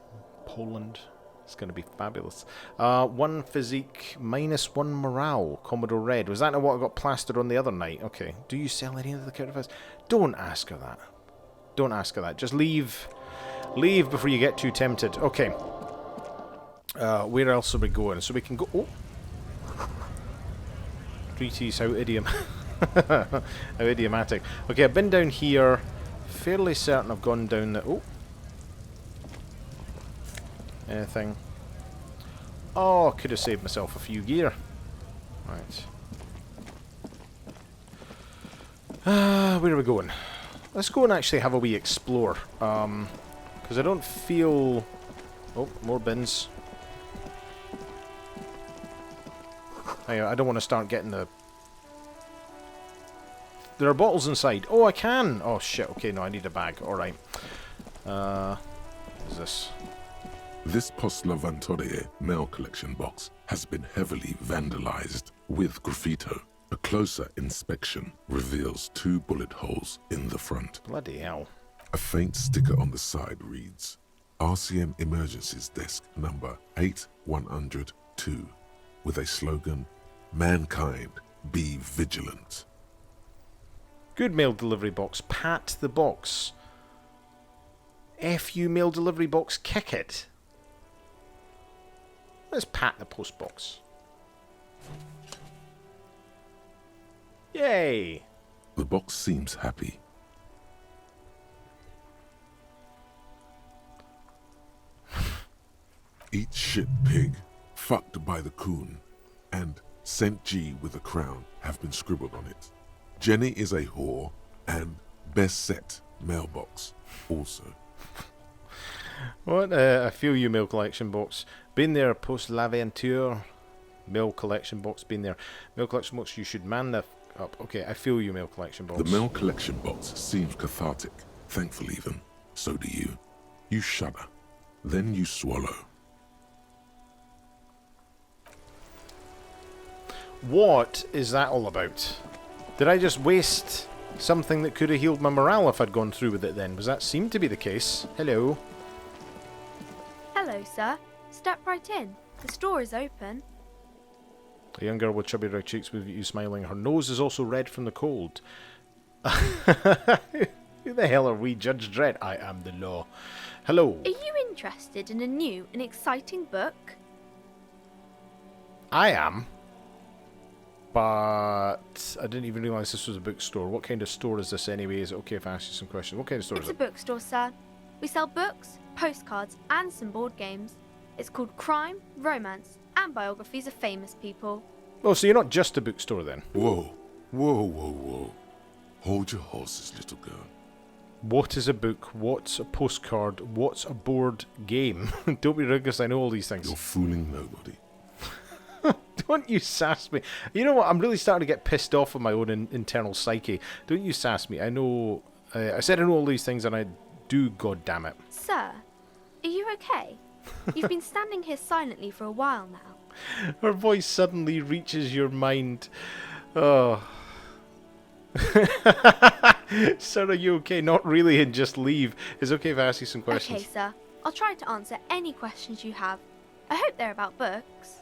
[SPEAKER 1] Poland. It's going to be fabulous. 1 physique, -1 morale. Commodore Red. Was that not what I got plastered on the other night? Okay. Do you sell any of the counterfeits? Don't ask her that. Don't ask her that. Just leave. Leave before you get too tempted. Okay. Where else are we going? So we can go... Oh! 3T's how idiomatic. Okay, I've been down here. Fairly certain I've gone down the... Oh! Anything? Oh, could have saved myself a few gear. Right. Where are we going? Let's go and actually have a wee explore. Because I don't feel... Oh, more bins. I don't want to start getting the... There are bottles inside. Oh, I can! Oh, shit. Okay, no, I need a bag. Alright. What is this?
[SPEAKER 2] This Post Lavantorie mail collection box has been heavily vandalized with graffito. A closer inspection reveals 2 bullet holes in the front.
[SPEAKER 1] Bloody hell.
[SPEAKER 2] A faint sticker on the side reads, RCM Emergencies Desk number 8102, with a slogan, Mankind, be vigilant.
[SPEAKER 1] Good mail delivery box. Pat the box. F you mail delivery box. Kick it. Let's pat the post box. Yay!
[SPEAKER 2] The box seems happy. Eat shit pig, fucked by the coon, and St. G with a crown have been scribbled on it. Jenny is a whore, and best set mailbox also.
[SPEAKER 1] What? I feel you, mail collection box. Been there, post l'aventure. Mail collection box, been there. Mail collection box, you should man the up. Okay, I feel you, mail collection box.
[SPEAKER 2] The mail collection box seems cathartic, thankful even. So do you. You shudder. Then you swallow.
[SPEAKER 1] What is that all about? Did I just waste something that could have healed my morale if I'd gone through with it then? Does that seem to be the case? Hello?
[SPEAKER 8] Hello, sir. Step right in. The store is open.
[SPEAKER 1] A young girl with chubby red cheeks with you smiling. Her nose is also red from the cold. Who the hell are we, Judge Dredd? I am the law. Hello.
[SPEAKER 8] Are you interested in a new and exciting book?
[SPEAKER 1] I am. But I didn't even realise this was a bookstore. What kind of store is this anyway? Is it okay if I ask you some questions? What kind of store
[SPEAKER 8] It's
[SPEAKER 1] is
[SPEAKER 8] a
[SPEAKER 1] it?
[SPEAKER 8] bookstore, sir. We sell books, postcards, and some board games. It's called Crime, Romance, and Biographies of Famous People.
[SPEAKER 1] Oh, so you're not just a bookstore then?
[SPEAKER 2] Whoa, whoa, whoa, whoa. Hold your horses, little girl.
[SPEAKER 1] What is a book? What's a postcard? What's a board game? Don't be rigorous, I know all these things.
[SPEAKER 2] You're fooling nobody.
[SPEAKER 1] Don't you sass me. You know what? I'm really starting to get pissed off with my own internal psyche. Don't you sass me. I know... I said I know all these things and I do, goddammit.
[SPEAKER 8] Sir, are you okay? You've been standing here silently for a while now.
[SPEAKER 1] Her voice suddenly reaches your mind. Oh. Sir, are you okay? Not really, and just leave. It's okay if I ask you some questions.
[SPEAKER 8] Okay, sir. I'll try to answer any questions you have. I hope they're about books.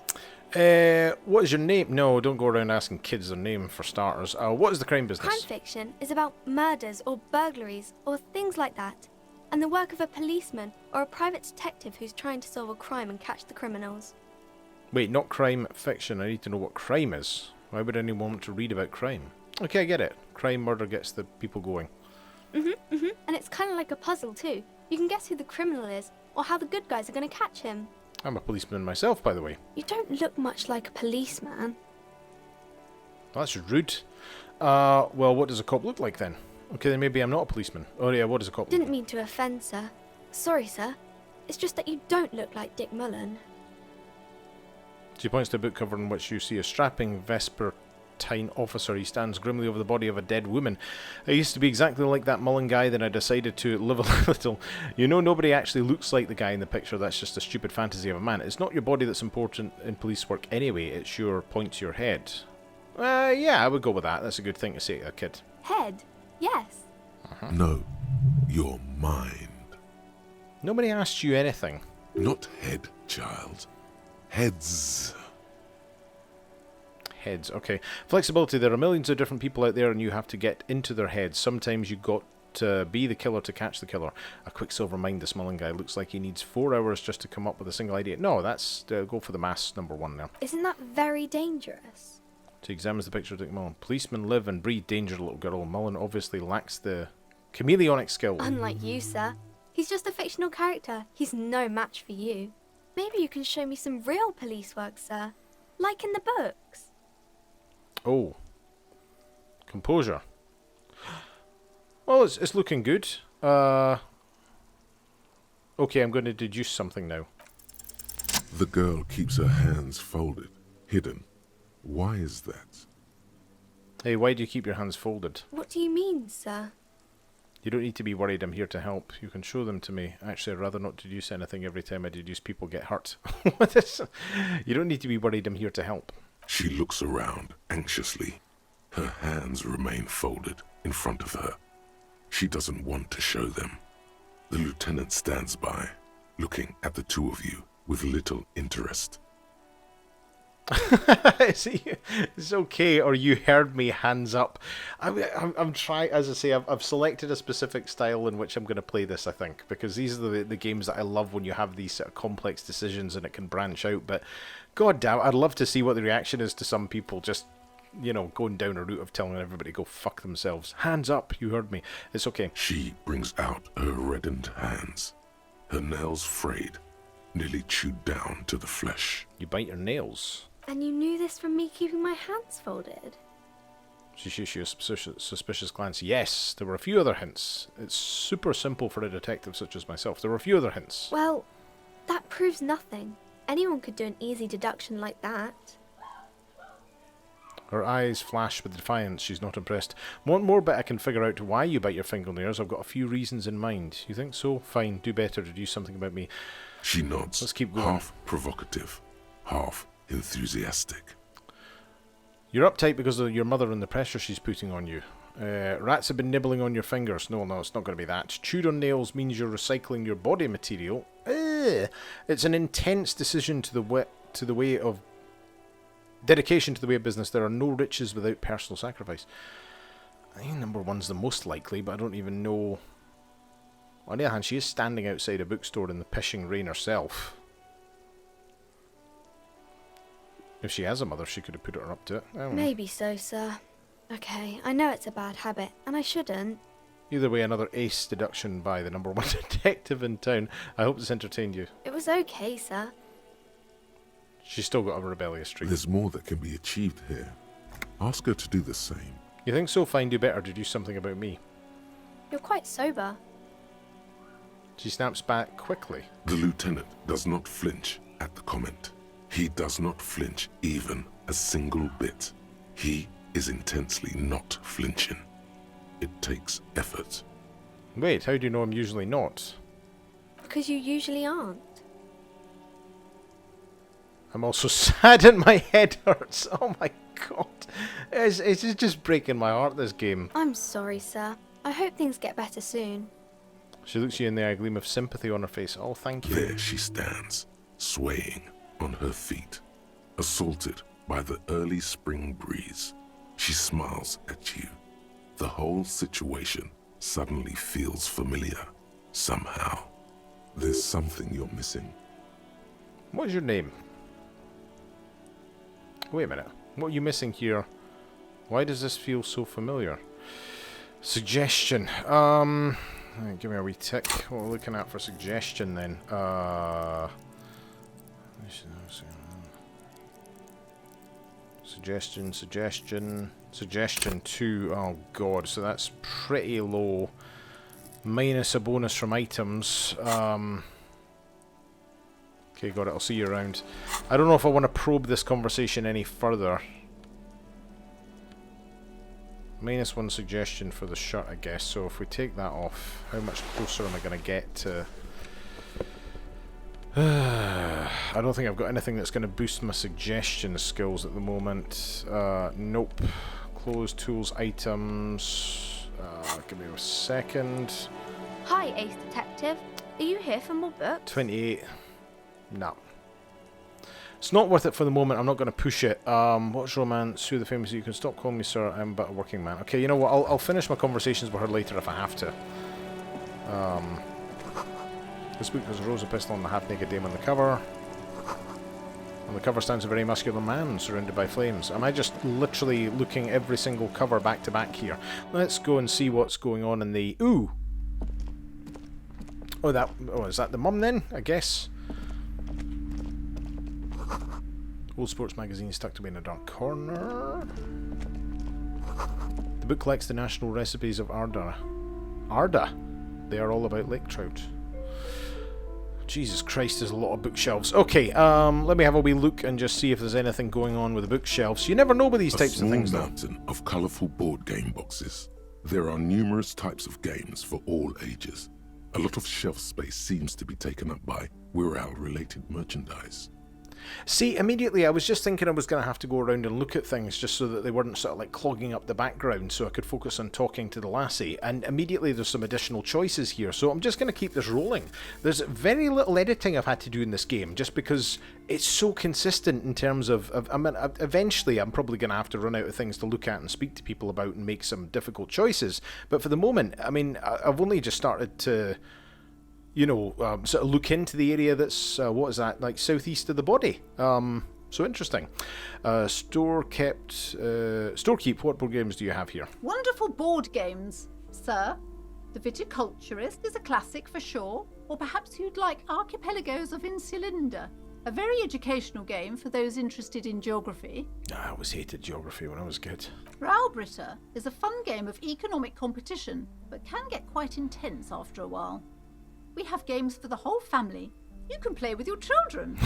[SPEAKER 1] What is your name? No, don't go around asking kids their name for starters. What is the crime business?
[SPEAKER 8] Crime fiction is about murders or burglaries or things like that, and the work of a policeman or a private detective who's trying to solve a crime and catch the criminals.
[SPEAKER 1] Wait, not crime fiction. I need to know what crime is. Why would anyone want to read about crime? Okay, I get it. Crime, murder gets the people going.
[SPEAKER 8] And it's kind of like a puzzle too. You can guess who the criminal is or how the good guys are going to catch him.
[SPEAKER 1] I'm a policeman myself, by the way.
[SPEAKER 8] You don't look much like a policeman.
[SPEAKER 1] That's rude. Well, what does a cop look like then? Okay, then maybe I'm not a policeman. Oh yeah, what does a cop look
[SPEAKER 8] Didn't
[SPEAKER 1] like?
[SPEAKER 8] mean to offend, sir. Sorry, sir. It's just that you don't look like Dick Mullen.
[SPEAKER 1] She points to a book cover in which you see a strapping Vespertine officer. He stands grimly over the body of a dead woman. I used to be exactly like that Mullen guy, then I decided to live a little. You know, nobody actually looks like the guy in the picture. That's just a stupid fantasy of a man. It's not your body that's important in police work anyway. It's your point to your head. Yeah, I would go with that. That's a good thing to say to a kid.
[SPEAKER 8] Head? Yes.
[SPEAKER 2] No, your mind.
[SPEAKER 1] Nobody asked you anything.
[SPEAKER 2] Not head, child. Heads.
[SPEAKER 1] Heads, okay. Flexibility. There are millions of different people out there and you have to get into their heads. Sometimes you got to be the killer to catch the killer. A quicksilver mind, this Mullen guy. Looks like he needs 4 hours just to come up with a single idea. No, that's... go for the mass number 1 now.
[SPEAKER 8] Isn't that very dangerous?
[SPEAKER 1] She examines the picture of Dick Mullen. Policemen live and breathe danger, little girl. Mullen obviously lacks the chameleonic skill.
[SPEAKER 8] Unlike you, sir. He's just a fictional character. He's no match for you. Maybe you can show me some real police work, sir. Like in the books.
[SPEAKER 1] Oh. Composure. Well, it's looking good. Okay, I'm going to deduce something now.
[SPEAKER 2] The girl keeps her hands folded, hidden. Why is that?
[SPEAKER 1] Hey, why do you keep your hands folded?
[SPEAKER 8] What do you mean, sir?
[SPEAKER 1] You don't need to be worried, I'm here to help. You can show them to me. Actually, I'd rather not deduce anything every time I deduce people get hurt. What is... You don't need to be worried, I'm here to help.
[SPEAKER 2] She looks around anxiously. Her hands remain folded in front of her. She doesn't want to show them. The lieutenant stands by, looking at the two of you with little interest.
[SPEAKER 1] It's okay, or you heard me, hands up. I'm trying, as I say, I've selected a specific style in which I'm going to play this, I think, because these are the games that I love when you have these sort of complex decisions and it can branch out, but god damn, I'd love to see what the reaction is to some people just, you know, going down a route of telling everybody to go fuck themselves. Hands up, you heard me. It's okay.
[SPEAKER 2] She brings out her reddened hands, her nails frayed, nearly chewed down to the flesh.
[SPEAKER 1] You bite your nails.
[SPEAKER 8] And you knew this from me keeping my hands folded?
[SPEAKER 1] She shoots you a suspicious glance. Yes, there were a few other hints. It's super simple for a detective such as myself. There were a few other hints.
[SPEAKER 8] Well, that proves nothing. Anyone could do an easy deduction like that.
[SPEAKER 1] Her eyes flash with defiance. She's not impressed. Want more, but I can figure out why you bite your fingernails. I've got a few reasons in mind. You think so? Fine, do better. Deduce something about me.
[SPEAKER 2] She nods,
[SPEAKER 1] Let's keep going.
[SPEAKER 2] half provocative, half enthusiastic.
[SPEAKER 1] You're uptight because of your mother and the pressure she's putting on you. Rats have been nibbling on your fingers. No, it's not going to be that. Chewed on nails means you're recycling your body material. It's an intense decision to the way of dedication to the way of business. There are no riches without personal sacrifice. I think number 1's the most likely, but I don't even know. On the other hand, she is standing outside a bookstore in the pissing rain herself. If she has a mother, she could have put her up to it. I don't know.
[SPEAKER 8] Maybe so, sir. Okay, I know it's a bad habit, and I shouldn't.
[SPEAKER 1] Either way, another ace deduction by the number one detective in town. I hope this entertained you.
[SPEAKER 8] It was okay, sir.
[SPEAKER 1] She's still got a rebellious streak.
[SPEAKER 2] There's more that can be achieved here. Ask her to do the same.
[SPEAKER 1] You think so? Find you better to do something about me.
[SPEAKER 8] You're quite sober.
[SPEAKER 1] She snaps back quickly.
[SPEAKER 2] The lieutenant does not flinch at the comment. He does not flinch even a single bit. He is intensely not flinching. It takes effort.
[SPEAKER 1] Wait, how do you know I'm usually not?
[SPEAKER 8] Because you usually aren't.
[SPEAKER 1] I'm also sad and my head hurts. Oh my god. It's just breaking my heart, this game.
[SPEAKER 8] I'm sorry, sir. I hope things get better soon.
[SPEAKER 1] She looks you in the eye, a gleam of sympathy on her face. Oh, thank you.
[SPEAKER 2] There she stands, swaying on her feet, assaulted by the early spring breeze. She smiles at you. The whole situation suddenly feels familiar, somehow. There's something you're missing.
[SPEAKER 1] What is your name? Wait a minute. What are you missing here? Why does this feel so familiar? Suggestion. Give me a wee tick. What are we looking at for suggestion then? Suggestion 2. Oh god, so that's pretty low. Minus a bonus from items. Okay, got it. I'll see you around. I don't know if I want to probe this conversation any further. -1 suggestion for the shirt, I guess. So if we take that off, how much closer am I going to get to... I don't think I've got anything that's going to boost my suggestion skills at the moment. Nope. Clothes, tools, items. Give me a second.
[SPEAKER 8] Hi, Ace Detective. Are you here for more books?
[SPEAKER 1] 28. No. It's not worth it for the moment. I'm not going to push it. What's romance? Who the famous? You can stop calling me sir. I'm but a working man. Okay, you know what? I'll finish my conversations with her later if I have to. This book has a rose, a pistol, and a half-naked dame on the cover. On the cover stands a very muscular man surrounded by flames. Am I just literally looking every single cover back to back here? Let's go and see what's going on in the... Ooh! Oh, is that the mum then? I guess. Old sports magazine stuck away in a dark corner. The book collects the national recipes of Arda. Arda? They are all about lake trout. Jesus Christ, there's a lot of bookshelves. Okay, let me have a wee look and just see if there's anything going on with the bookshelves. You never know with these types of things,
[SPEAKER 2] though.
[SPEAKER 1] though.
[SPEAKER 2] A small mountain of colourful board game boxes. There are numerous types of games for all ages. A lot of shelf space seems to be taken up by Wirral-related merchandise.
[SPEAKER 1] See, immediately I was just thinking I was going to have to go around and look at things just so that they weren't sort of like clogging up the background so I could focus on talking to the lassie. And immediately there's some additional choices here, so I'm just going to keep this rolling. There's very little editing I've had to do in this game just because it's so consistent in terms of I mean, eventually I'm probably going to have to run out of things to look at and speak to people about and make some difficult choices. But for the moment, I mean, I've only just started to... you know, sort of look into the area that's, what is that, like southeast of the body. So interesting. Storekeep, what board games do you have here?
[SPEAKER 9] Wonderful board games, sir. The Viticulturist is a classic for sure, or perhaps you'd like Archipelagos of Insulinda, a very educational game for those interested in geography.
[SPEAKER 1] I always hated geography when I was a kid.
[SPEAKER 9] Browbritter is a fun game of economic competition, but can get quite intense after a while. We have games for the whole family. You can play with your children.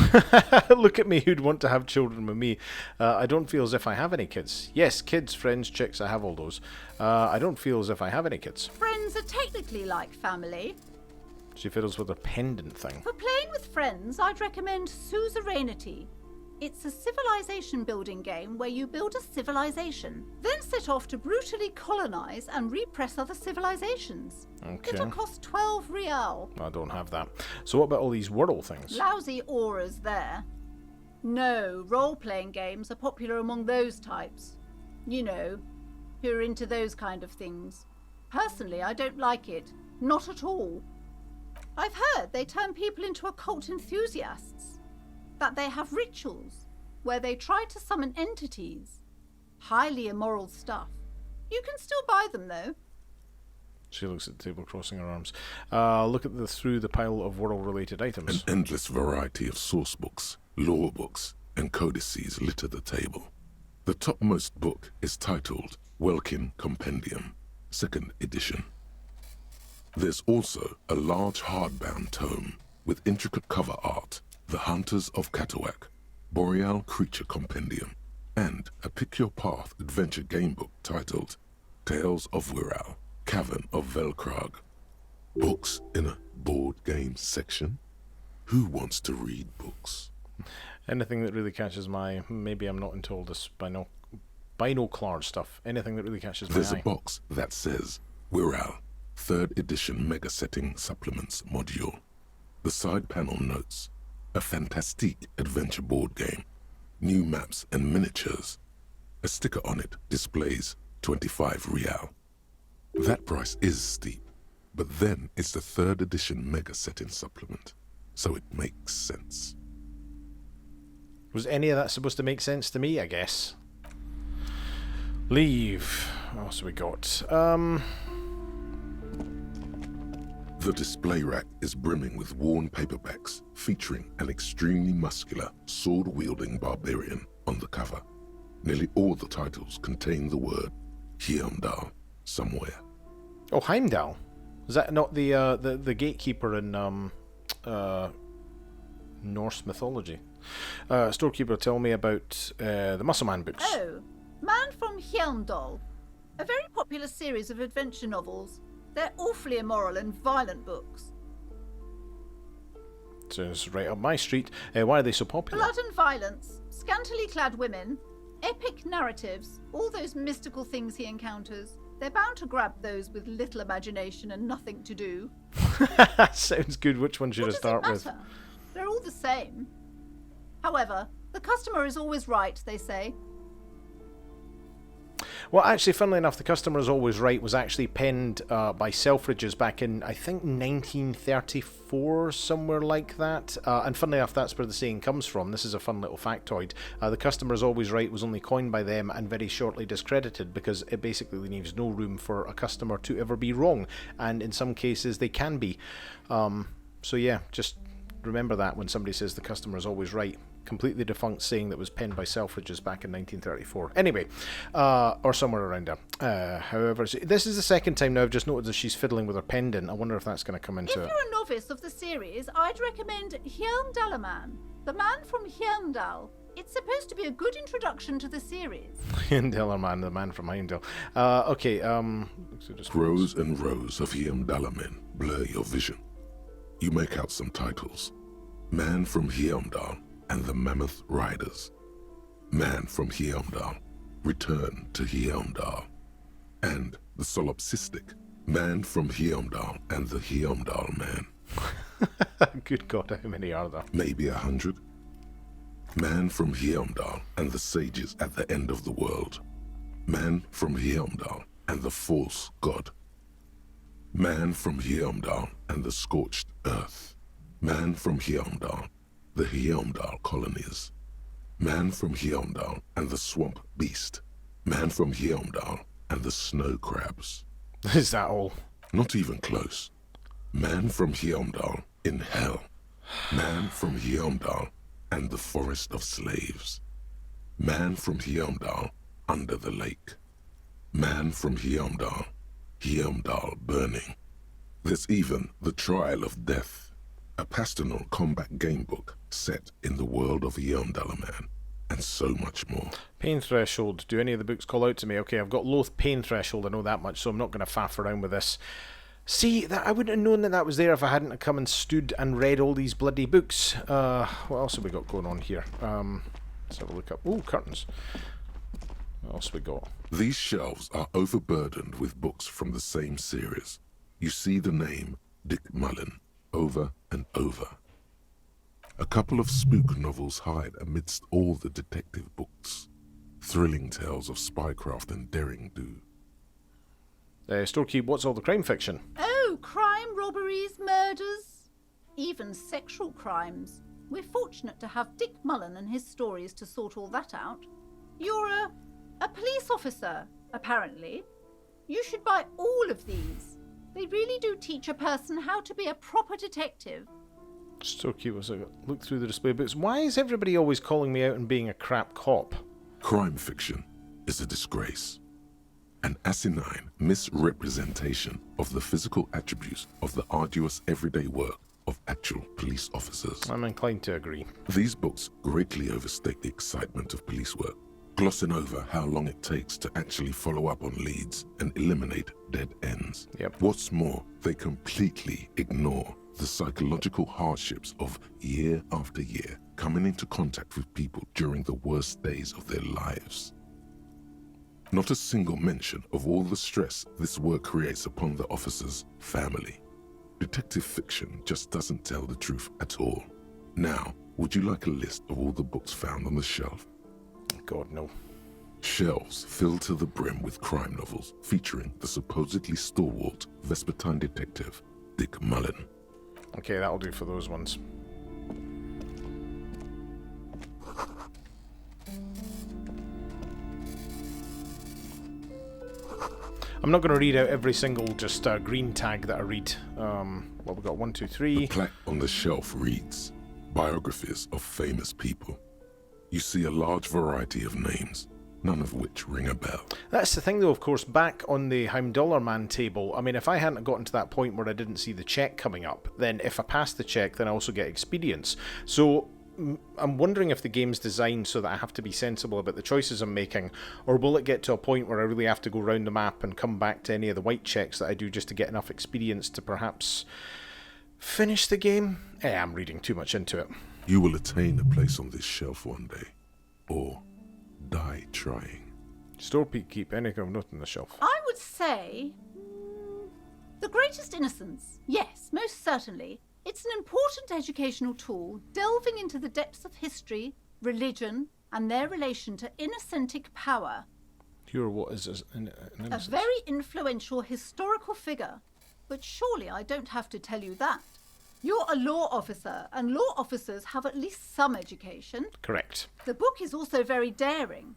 [SPEAKER 1] Look at me, who'd want to have children with me. I don't feel as if I have any kids. Yes, kids, friends, chicks, I have all those. I don't feel as if I have any kids.
[SPEAKER 9] Friends are technically like family.
[SPEAKER 1] She fiddles with her pendant thing.
[SPEAKER 9] For playing with friends, I'd recommend Suzerainty. It's a civilization building game where you build a civilization, then set off to brutally colonize and repress other civilizations.
[SPEAKER 1] Okay.
[SPEAKER 9] It'll cost 12 real.
[SPEAKER 1] I don't have that. So what about all these Wordle things?
[SPEAKER 9] Lousy auras there. No, role-playing games are popular among those types. You know, who are into those kind of things. Personally, I don't like it. Not at all. I've heard they turn people into occult enthusiasts. That they have rituals where they try to summon entities. Highly immoral stuff. You can still buy them, though.
[SPEAKER 1] She looks at the table, crossing her arms. Look at through the pile of world-related items.
[SPEAKER 2] An endless variety of source books, lore books, and codices litter the table. The topmost book is titled Welkin Compendium, 2nd edition. There's also a large hardbound tome with intricate cover art, The Hunters of Katawak, Boreal Creature Compendium, and a Pick-Your-Path adventure game book titled Tales of Wirral, Cavern of Velkrag. Books in a board game section? Who wants to read books?
[SPEAKER 1] Anything that really catches my... Maybe I'm not into all this binocular stuff. Anything that really catches my
[SPEAKER 2] There's
[SPEAKER 1] eye.
[SPEAKER 2] a box that says Wirral, 3rd edition Mega Setting Supplements Module. The side panel notes, a fantastique adventure board game, new maps and miniatures. A sticker on it displays 25 real. That price is steep, but then it's the 3rd edition Mega Setting Supplement, so it makes sense.
[SPEAKER 1] Was any of that supposed to make sense to me, I guess? Leave. What else have we got?
[SPEAKER 2] The display rack is brimming with worn paperbacks featuring an extremely muscular, sword-wielding barbarian on the cover. Nearly all the titles contain the word Heimdall somewhere.
[SPEAKER 1] Oh, Heimdall. Is that not the gatekeeper in Norse mythology? Storekeeper, tell me about the Muscleman books.
[SPEAKER 9] Oh, Man from Heimdall. A very popular series of adventure novels. They're awfully immoral and violent books.
[SPEAKER 1] Sounds right up my street. Why are they so popular?
[SPEAKER 9] Blood and violence, scantily clad women, epic narratives, all those mystical things he encounters. They're bound to grab those with little imagination and nothing to do.
[SPEAKER 1] Sounds good. Which one should I start
[SPEAKER 9] What
[SPEAKER 1] with?
[SPEAKER 9] does it matter? They're all the same. However, the customer is always right, they say.
[SPEAKER 1] Well, actually, funnily enough, The Customer is Always Right was actually penned by Selfridges back in, I think, 1934, somewhere like that. And funnily enough, that's where the saying comes from. This is a fun little factoid. The Customer is Always Right was only coined by them and very shortly discredited because it basically leaves no room for a customer to ever be wrong. And in some cases, they can be. So yeah, just remember that when somebody says the customer is always right. Completely defunct saying that was penned by Selfridges back in 1934. Anyway, or somewhere around there. However, this is the second time now I've just noticed that she's fiddling with her pendant. I wonder if that's going to come into
[SPEAKER 9] If
[SPEAKER 1] it.
[SPEAKER 9] you're a novice of the series, I'd recommend Heimdallaman, the man from Heimdall. It's supposed to be a good introduction to the series.
[SPEAKER 1] Heimdallerman, the man from Heimdall. Okay, so just
[SPEAKER 2] Rows and rows of Heimdallamen blur your vision. You make out some titles. Man from Heimdall and the Mammoth Riders. Man from Heimdall, Return to Heimdall. And the solipsistic Man from Heimdall and the Heimdall Man.
[SPEAKER 1] Good God, how many are there?
[SPEAKER 2] Maybe 100. Man from Heimdall and the Sages at the End of the World. Man from Heimdall and the False God. Man from Heimdall and the Scorched Earth. Man from Heimdall, the Heimdall Colonies. Man from Heimdall and the Swamp Beast. Man from Heimdall and the Snow Crabs.
[SPEAKER 1] Is that all?
[SPEAKER 2] Not even close. Man from Heimdall in Hell. Man from Heimdall and the Forest of Slaves. Man from Heimdall under the lake. Man from Heimdall, Heimdall burning. There's even The Trial of Death, a pastoral combat game book set in the world of Heimdallaman, and so much more.
[SPEAKER 1] Pain Threshold. Do any of the books call out to me? Okay, I've got Loath Pain Threshold, I know that much, so I'm not going to faff around with this. See, that I wouldn't have known that that was there if I hadn't come and stood and read all these bloody books. What else have we got going on here? Let's have a look up. Ooh, curtains. What else have we got?
[SPEAKER 2] These shelves are overburdened with books from the same series. You see the name Dick Mullen over and over. A couple of spook novels hide amidst all the detective books. Thrilling tales of spycraft and daring-do.
[SPEAKER 1] Storekeep, what's all the crime fiction?
[SPEAKER 9] Oh, crime, robberies, murders, even sexual crimes. We're fortunate to have Dick Mullen and his stories to sort all that out. You're a police officer, apparently. You should buy all of these. They really do teach a person how to be a proper detective.
[SPEAKER 1] So cute as I look through the display books. Why is everybody always calling me out and being a crap cop?
[SPEAKER 2] Crime fiction is a disgrace. An asinine misrepresentation of the physical attributes of the arduous everyday work of actual police officers.
[SPEAKER 1] I'm inclined to agree.
[SPEAKER 2] These books greatly overstate the excitement of police work, glossing over how long it takes to actually follow up on leads and eliminate dead ends.
[SPEAKER 1] Yep.
[SPEAKER 2] What's more, they completely ignore the psychological hardships of year after year coming into contact with people during the worst days of their lives. Not a single mention of all the stress this work creates upon the officer's family. Detective fiction just doesn't tell the truth at all. Now, would you like a list of all the books found on the shelf?
[SPEAKER 1] God, no.
[SPEAKER 2] Shelves filled to the brim with crime novels featuring the supposedly stalwart Vespertine detective, Dick Mullen.
[SPEAKER 1] Okay, that'll do for those ones. I'm not going to read out every single just green tag that I read. Well, we've got 1, 2, 3.
[SPEAKER 2] The plaque on the shelf reads, Biographies of Famous People. You see a large variety of names, none of which ring a bell.
[SPEAKER 1] That's the thing, though, of course, back on the Heimdollar Man table, I mean, if I hadn't gotten to that point where I didn't see the check coming up, then if I pass the check, then I also get experience. So I'm wondering if the game's designed so that I have to be sensible about the choices I'm making, or will it get to a point where I really have to go round the map and come back to any of the white checks that I do just to get enough experience to perhaps finish the game? I'm reading too much into it.
[SPEAKER 2] You will attain a place on this shelf one day, or die trying.
[SPEAKER 1] Store keep anything of note on the shelf.
[SPEAKER 9] I would say the greatest innocence. Yes, most certainly. It's an important educational tool, delving into the depths of history, religion, and their relation to innocentic power.
[SPEAKER 1] You're what is an
[SPEAKER 9] A very influential historical figure. But surely I don't have to tell you that. You're a law officer, and law officers have at least some education.
[SPEAKER 1] Correct.
[SPEAKER 9] The book is also very daring.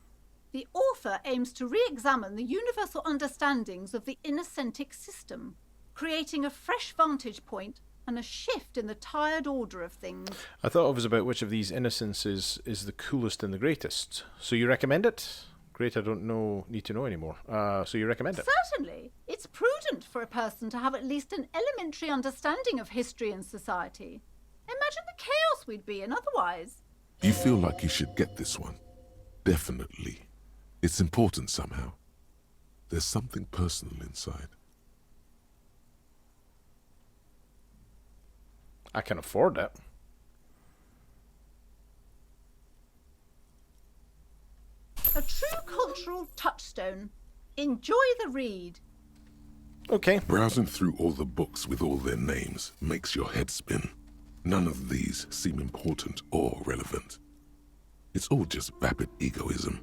[SPEAKER 9] The author aims to re-examine the universal understandings of the innocentic system, creating a fresh vantage point and a shift in the tired order of things.
[SPEAKER 1] I thought it was about which of these innocences is the coolest and the greatest. So you recommend it? Great, I don't need to know anymore. So you recommend it?
[SPEAKER 9] Certainly. It's prudent for a person to have at least an elementary understanding of history and society. Imagine the chaos we'd be in otherwise.
[SPEAKER 2] You feel like you should get this one? Definitely. It's important somehow. There's something personal inside.
[SPEAKER 1] I can afford it.
[SPEAKER 9] A true cultural touchstone. Enjoy the read.
[SPEAKER 1] Okay.
[SPEAKER 2] Browsing through all the books with all their names makes your head spin. None of these seem important or relevant. It's all just vapid egoism.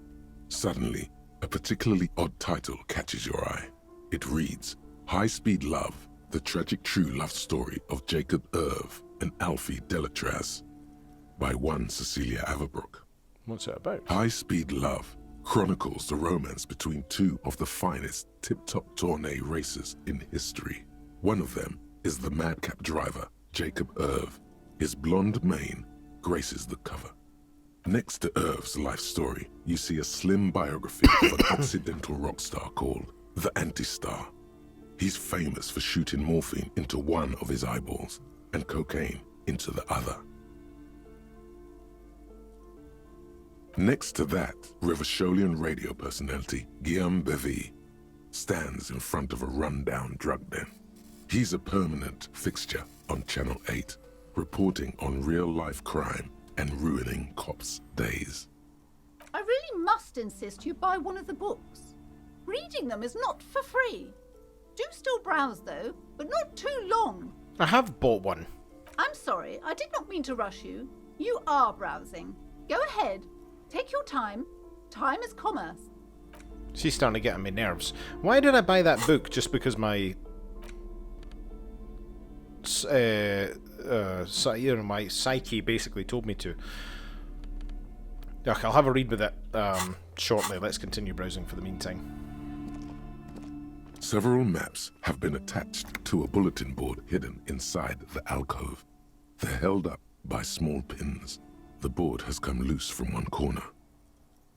[SPEAKER 2] Suddenly, a particularly odd title catches your eye. It reads, High Speed Love, the tragic true love story of Jacob Irv and Alfie Delatraz, by one Cecilia Averbrook.
[SPEAKER 1] What's it about?
[SPEAKER 2] High Speed Love chronicles the romance between two of the finest tip-top tourney racers in history. One of them is the madcap driver, Jacob Irv. His blonde mane graces the cover. Next to Irv's life story, you see a slim biography of an accidental rock star called the Anti-Star. He's famous for shooting morphine into one of his eyeballs and cocaine into the other. Next to that, Revacholian radio personality Guillaume Bevy stands in front of a rundown drug den. He's a permanent fixture on Channel 8, reporting on real-life crime and ruining cops' days.
[SPEAKER 9] I really must insist you buy one of the books. Reading them is not for free. Do still browse, though, but not too long.
[SPEAKER 1] I have bought one.
[SPEAKER 9] I'm sorry, I did not mean to rush you. You are browsing. Go ahead. Take your time. Time is commerce.
[SPEAKER 1] She's starting to get on my nerves. Why did I buy that book just because my my psyche basically told me to. Ugh, I'll have a read with it shortly. Let's continue browsing for the meantime.
[SPEAKER 2] Several maps have been attached to a bulletin board hidden inside the alcove. They're held up by small pins. The board has come loose from one corner.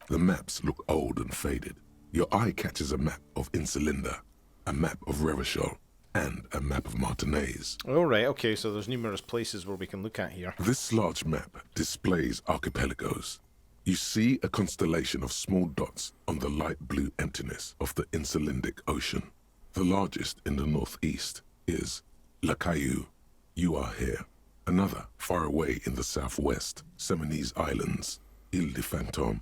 [SPEAKER 2] The maps look old and faded. Your eye catches a map of Insulinda, a map of Revachol, and a map of Martinez.
[SPEAKER 1] Alright, okay, so there's numerous places where we can look at here.
[SPEAKER 2] This large map displays archipelagos. You see a constellation of small dots on the light blue emptiness of the Insulindic Ocean. The largest in the northeast is La Caillou. You are here. Another far away in the southwest, Seminese Islands, Ile de Fantôme.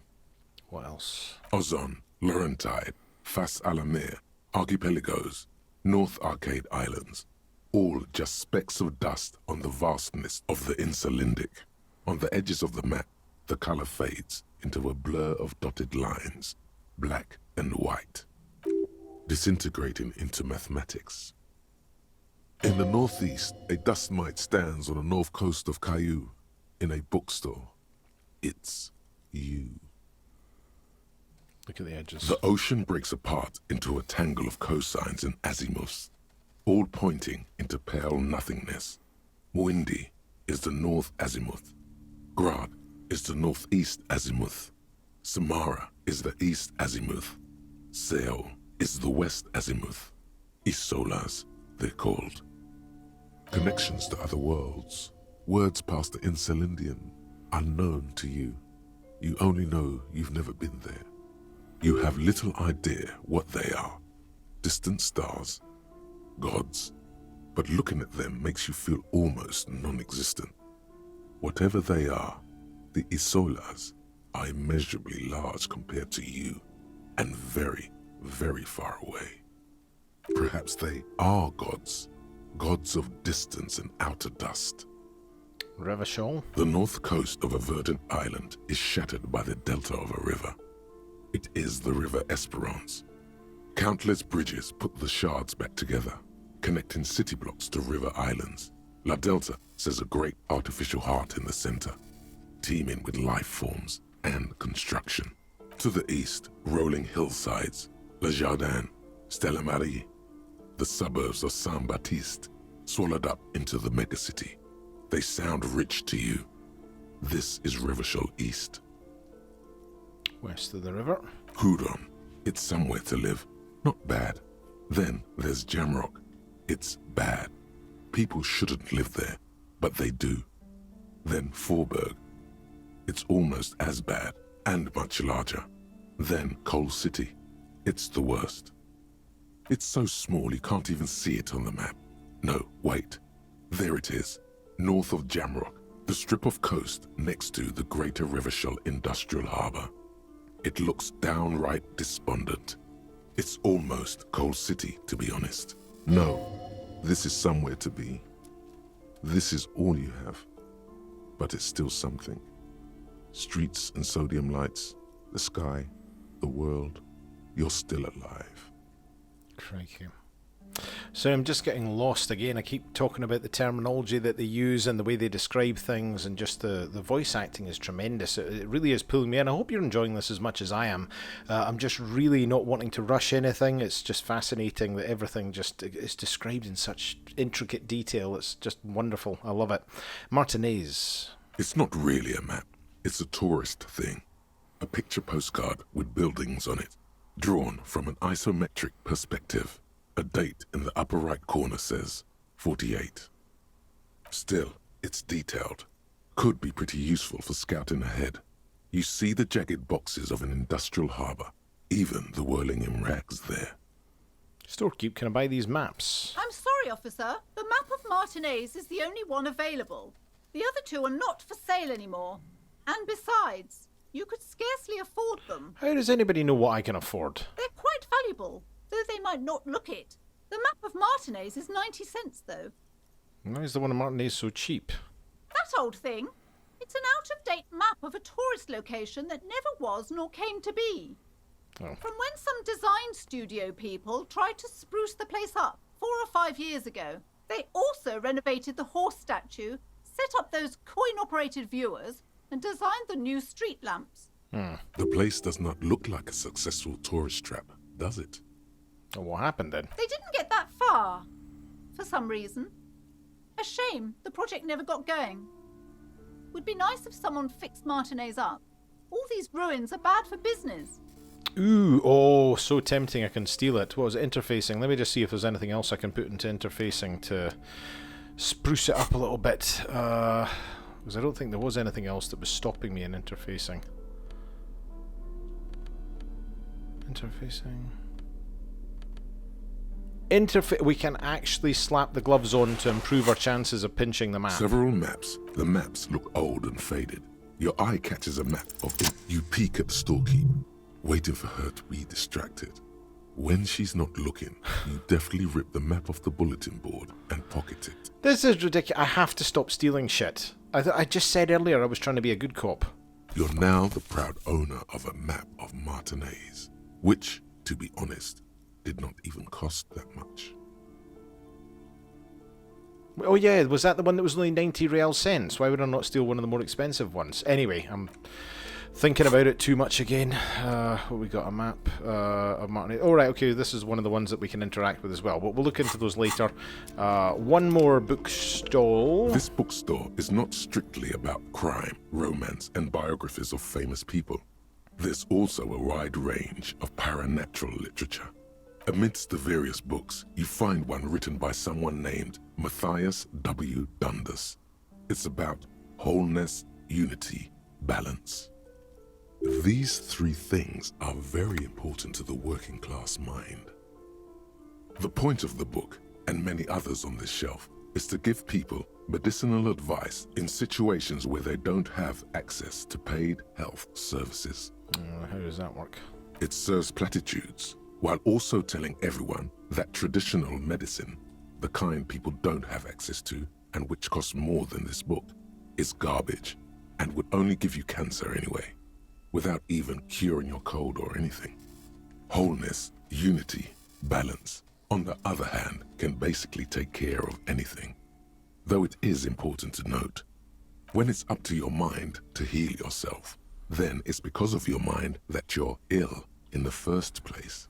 [SPEAKER 1] What else?
[SPEAKER 2] Ozon, Laurentide, Fas a la Mer, Archipelagos, North Arcade Islands. All just specks of dust on the vastness of the Insulindic. On the edges of the map, the color fades into a blur of dotted lines, black and white, disintegrating into mathematics. In the northeast, a dust mite stands on the north coast of Caillou in a bookstore. It's you.
[SPEAKER 1] Look at the edges.
[SPEAKER 2] The ocean breaks apart into a tangle of cosines and azimuths, all pointing into pale nothingness. Windy is the north azimuth. Grad is the northeast azimuth. Samara is the east azimuth. Seo is the west azimuth. Isolas, they're called. Connections to other worlds. Words past the Insulindian, unknown to you. You only know you've never been there. You have little idea what they are. Distant stars, gods. But looking at them makes you feel almost non-existent. Whatever they are, the Isolas are immeasurably large compared to you, and very, very far away. Perhaps they are gods, gods of distance and outer dust.
[SPEAKER 1] Revachol?
[SPEAKER 2] The north coast of a verdant island is shattered by the delta of a river. It is the River Esperance. Countless bridges put the shards back together, connecting city blocks to river islands. La Delta says a great artificial heart in the center, teeming with life forms and construction. To the east, rolling hillsides, Le Jardin, Stella Marie, the suburbs of Saint-Baptiste, swallowed up into the megacity. They sound rich to you. This is Revachol East.
[SPEAKER 1] West of the river.
[SPEAKER 2] Hudon, it's somewhere to live. Not bad. Then there's Jamrock. It's bad. People shouldn't live there, but they do. Then Forberg. It's almost as bad, and much larger. Then Coal City. It's the worst. It's so small you can't even see it on the map. No, wait. There it is, north of Jamrock, the strip of coast next to the Greater Revachol Industrial Harbour. It looks downright despondent. It's almost Coal City, to be honest. No, this is somewhere to be. This is all you have. But it's still something. Streets and sodium lights, the sky, the world. You're still alive.
[SPEAKER 1] Crikey. So I'm just getting lost again. I keep talking about the terminology that they use and the way they describe things, and just the voice acting is tremendous. It really is pulling me in. I hope you're enjoying this as much as I am. I'm just really not wanting to rush anything. It's just fascinating that everything just is described in such intricate detail. It's just wonderful. I love it. Martinez.
[SPEAKER 2] It's not really a map. It's a tourist thing. A picture postcard with buildings on it, drawn from an isometric perspective. A date in the upper right corner says 48. Still, it's detailed. Could be pretty useful for scouting ahead. You see the jagged boxes of an industrial harbour, even the whirling in rags there.
[SPEAKER 1] Storekeep, can I buy these maps?
[SPEAKER 9] I'm sorry, officer. The map of Martinez is the only one available. The other two are not for sale anymore. And besides, you could scarcely afford them.
[SPEAKER 1] How does anybody know what I can afford?
[SPEAKER 9] They're quite valuable, though they might not look it. The map of Martinez is 90 cents, though.
[SPEAKER 1] Why is the one in Martinez so cheap?
[SPEAKER 9] That old thing. It's an out-of-date map of a tourist location that never was nor came to be.
[SPEAKER 1] Oh.
[SPEAKER 9] From when some design studio people tried to spruce the place up 4 or 5 years ago. They also renovated the horse statue, set up those coin-operated viewers, and designed the new street lamps.
[SPEAKER 2] The place does not look like a successful tourist trap, does it?
[SPEAKER 1] Oh, what happened then?
[SPEAKER 9] They didn't get that far, for some reason. A shame the project never got going. Would be nice if someone fixed Martinez up. All these ruins are bad for business.
[SPEAKER 1] Ooh, oh, so tempting I can steal it. What was it? Interfacing. Let me just see if there's anything else I can put into interfacing to spruce it up a little bit. Because I don't think there was anything else that was stopping me in interfacing. We can actually slap the gloves on to improve our chances of pinching the map.
[SPEAKER 2] Several maps. The maps look old and faded. Your eye catches a map of it. You peek at the storekeep, waiting for her to be distracted. When she's not looking, you deftly rip the map off the bulletin board and pocket it.
[SPEAKER 1] This is ridiculous. I have to stop stealing shit. I just said earlier I was trying to be a good cop.
[SPEAKER 2] You're now the proud owner of a map of Martinez, which, to be honest, did not even cost that much.
[SPEAKER 1] Oh yeah, was that the one that was only 90 real cents? Why would I not steal one of the more expensive ones? Anyway, I'm thinking about it too much again. What we got? A map of Martinez. Oh right, okay, this is one of the ones that we can interact with as well. But we'll look into those later. One more bookstall.
[SPEAKER 2] This bookstore is not strictly about crime, romance, and biographies of famous people. There's also a wide range of paranatural literature. Amidst the various books, you find one written by someone named Matthias W. Dundas. It's about wholeness, unity, balance. These three things are very important to the working class mind. The point of the book, and many others on this shelf, is to give people medicinal advice in situations where they don't have access to paid health services.
[SPEAKER 1] How does that work?
[SPEAKER 2] It serves platitudes, while also telling everyone that traditional medicine, the kind people don't have access to and which costs more than this book, is garbage and would only give you cancer anyway, without even curing your cold or anything. Wholeness, unity, balance, on the other hand, can basically take care of anything. Though it is important to note, when it's up to your mind to heal yourself, then it's because of your mind that you're ill in the first place.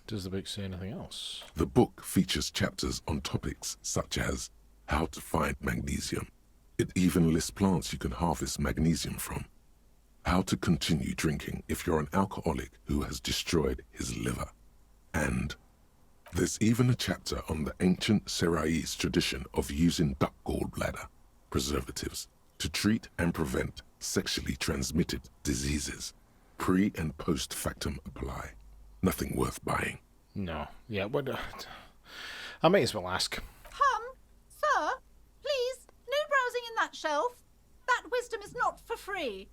[SPEAKER 1] Does the book say anything else?
[SPEAKER 2] The book features chapters on topics such as how to find magnesium. It even lists plants you can harvest magnesium from. How to continue drinking if you're an alcoholic who has destroyed his liver. And there's even a chapter on the ancient Seraïs tradition of using duck gallbladder preservatives to treat and prevent sexually transmitted diseases. Pre- and post-factum apply. Nothing worth buying.
[SPEAKER 1] No. Yeah, what? I might as well ask.
[SPEAKER 9] Sir, please, no browsing in that shelf. That wisdom is not for free.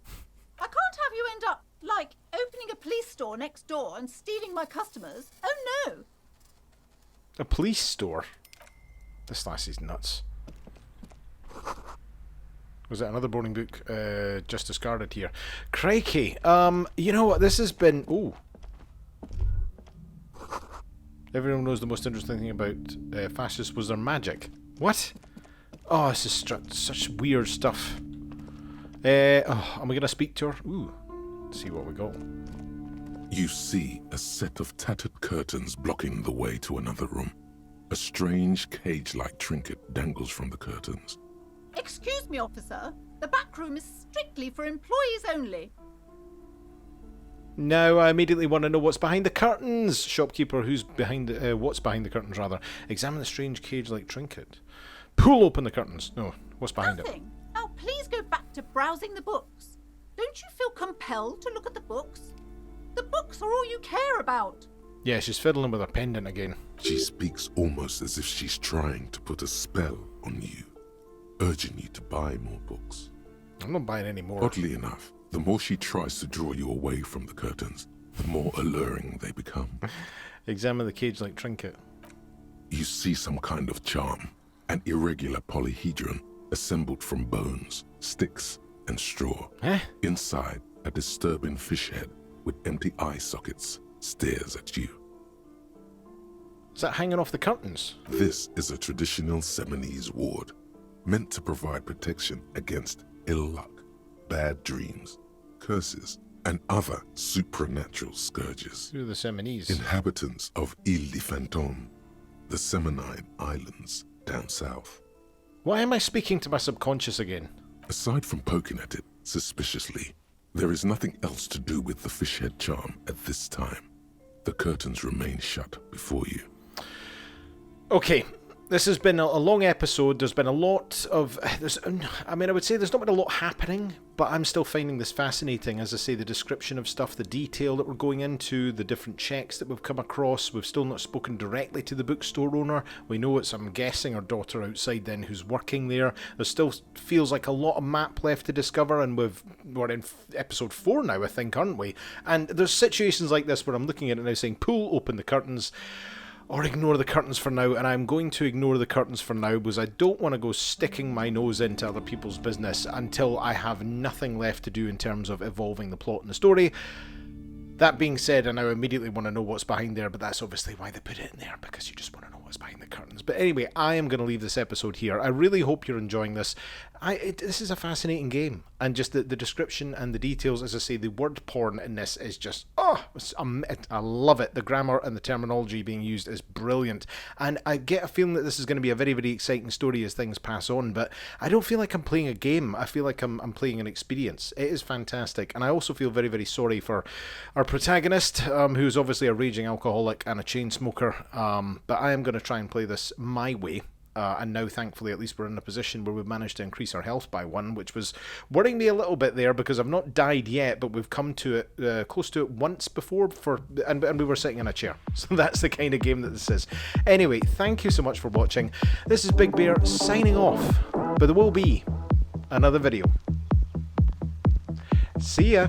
[SPEAKER 9] I can't have you end up, like, opening a police store next door and stealing my customers. Oh no!
[SPEAKER 1] A police store? This lassie's nuts. Was that another boarding book just discarded here? Crikey. You know what? This has been... Ooh. Everyone knows the most interesting thing about fascists was their magic. What? Oh, this is such weird stuff. Am we going to speak to her? Ooh. Let's see what we got.
[SPEAKER 2] You see a set of tattered curtains blocking the way to another room. A strange cage-like trinket dangles from the curtains.
[SPEAKER 9] Excuse me, officer. The back room is strictly for employees only.
[SPEAKER 1] Now I immediately want to know what's behind the curtains. Shopkeeper, who's behind what's behind the curtains, rather. Examine the strange cage-like trinket. Pull open the curtains. No, what's behind it?
[SPEAKER 9] Nothing. Now please go back to browsing the books. Don't you feel compelled to look at the books? The books are all you care about.
[SPEAKER 1] Yeah, she's fiddling with her pendant again.
[SPEAKER 2] She speaks almost as if she's trying to put a spell on you, urging you to buy more books.
[SPEAKER 1] I'm not buying any more.
[SPEAKER 2] Oddly enough, the more she tries to draw you away from the curtains, the more alluring they become.
[SPEAKER 1] Examine the cage-like trinket.
[SPEAKER 2] You see some kind of charm, an irregular polyhedron assembled from bones, sticks, and straw.
[SPEAKER 1] Eh?
[SPEAKER 2] Inside, a disturbing fish head with empty eye sockets stares at you.
[SPEAKER 1] Is that hanging off the curtains?
[SPEAKER 2] This is a traditional Seminese ward, meant to provide protection against ill luck, bad dreams, curses, and other supernatural scourges.
[SPEAKER 1] Who are the Seminese?
[SPEAKER 2] Inhabitants of Ile de Fantôme, the Seminine Islands down south.
[SPEAKER 1] Why am I speaking to my subconscious again?
[SPEAKER 2] Aside from poking at it suspiciously, there is nothing else to do with the fish head charm at this time. The curtains remain shut before you.
[SPEAKER 1] Okay, this has been a long episode. There's been a lot of... I would say there's not been a lot happening, but I'm still finding this fascinating. As I say, the description of stuff, the detail that we're going into, the different checks that we've come across. We've still not spoken directly to the bookstore owner. We know it's, I'm guessing, our daughter outside then who's working there. There still feels like a lot of map left to discover, and we're in episode 4 now, I think, aren't we? And there's situations like this where I'm looking at it now saying, pull open the curtains, or ignore the curtains for now, and I'm going to ignore the curtains for now because I don't want to go sticking my nose into other people's business until I have nothing left to do in terms of evolving the plot and the story. That being said, I now immediately want to know what's behind there, but that's obviously why they put it in there, because you just want to know what's behind the curtains. But anyway, I am going to leave this episode here. I really hope you're enjoying this. This is a fascinating game, and just the description and the details, as I say, the word porn in this is just, I love it. The grammar and the terminology being used is brilliant, and I get a feeling that this is going to be a very, very exciting story as things pass on, but I don't feel like I'm playing a game. I feel like I'm playing an experience. It is fantastic, and I also feel very, very sorry for our protagonist, who's obviously a raging alcoholic and a chain smoker, but I am going to try and play this my way. And now, thankfully, at least we're in a position where we've managed to increase our health by 1, which was worrying me a little bit there because I've not died yet, but we've come to it, close to it once before, and we were sitting in a chair. So that's the kind of game that this is. Anyway, thank you so much for watching. This is Big Bear signing off, but there will be another video. See ya!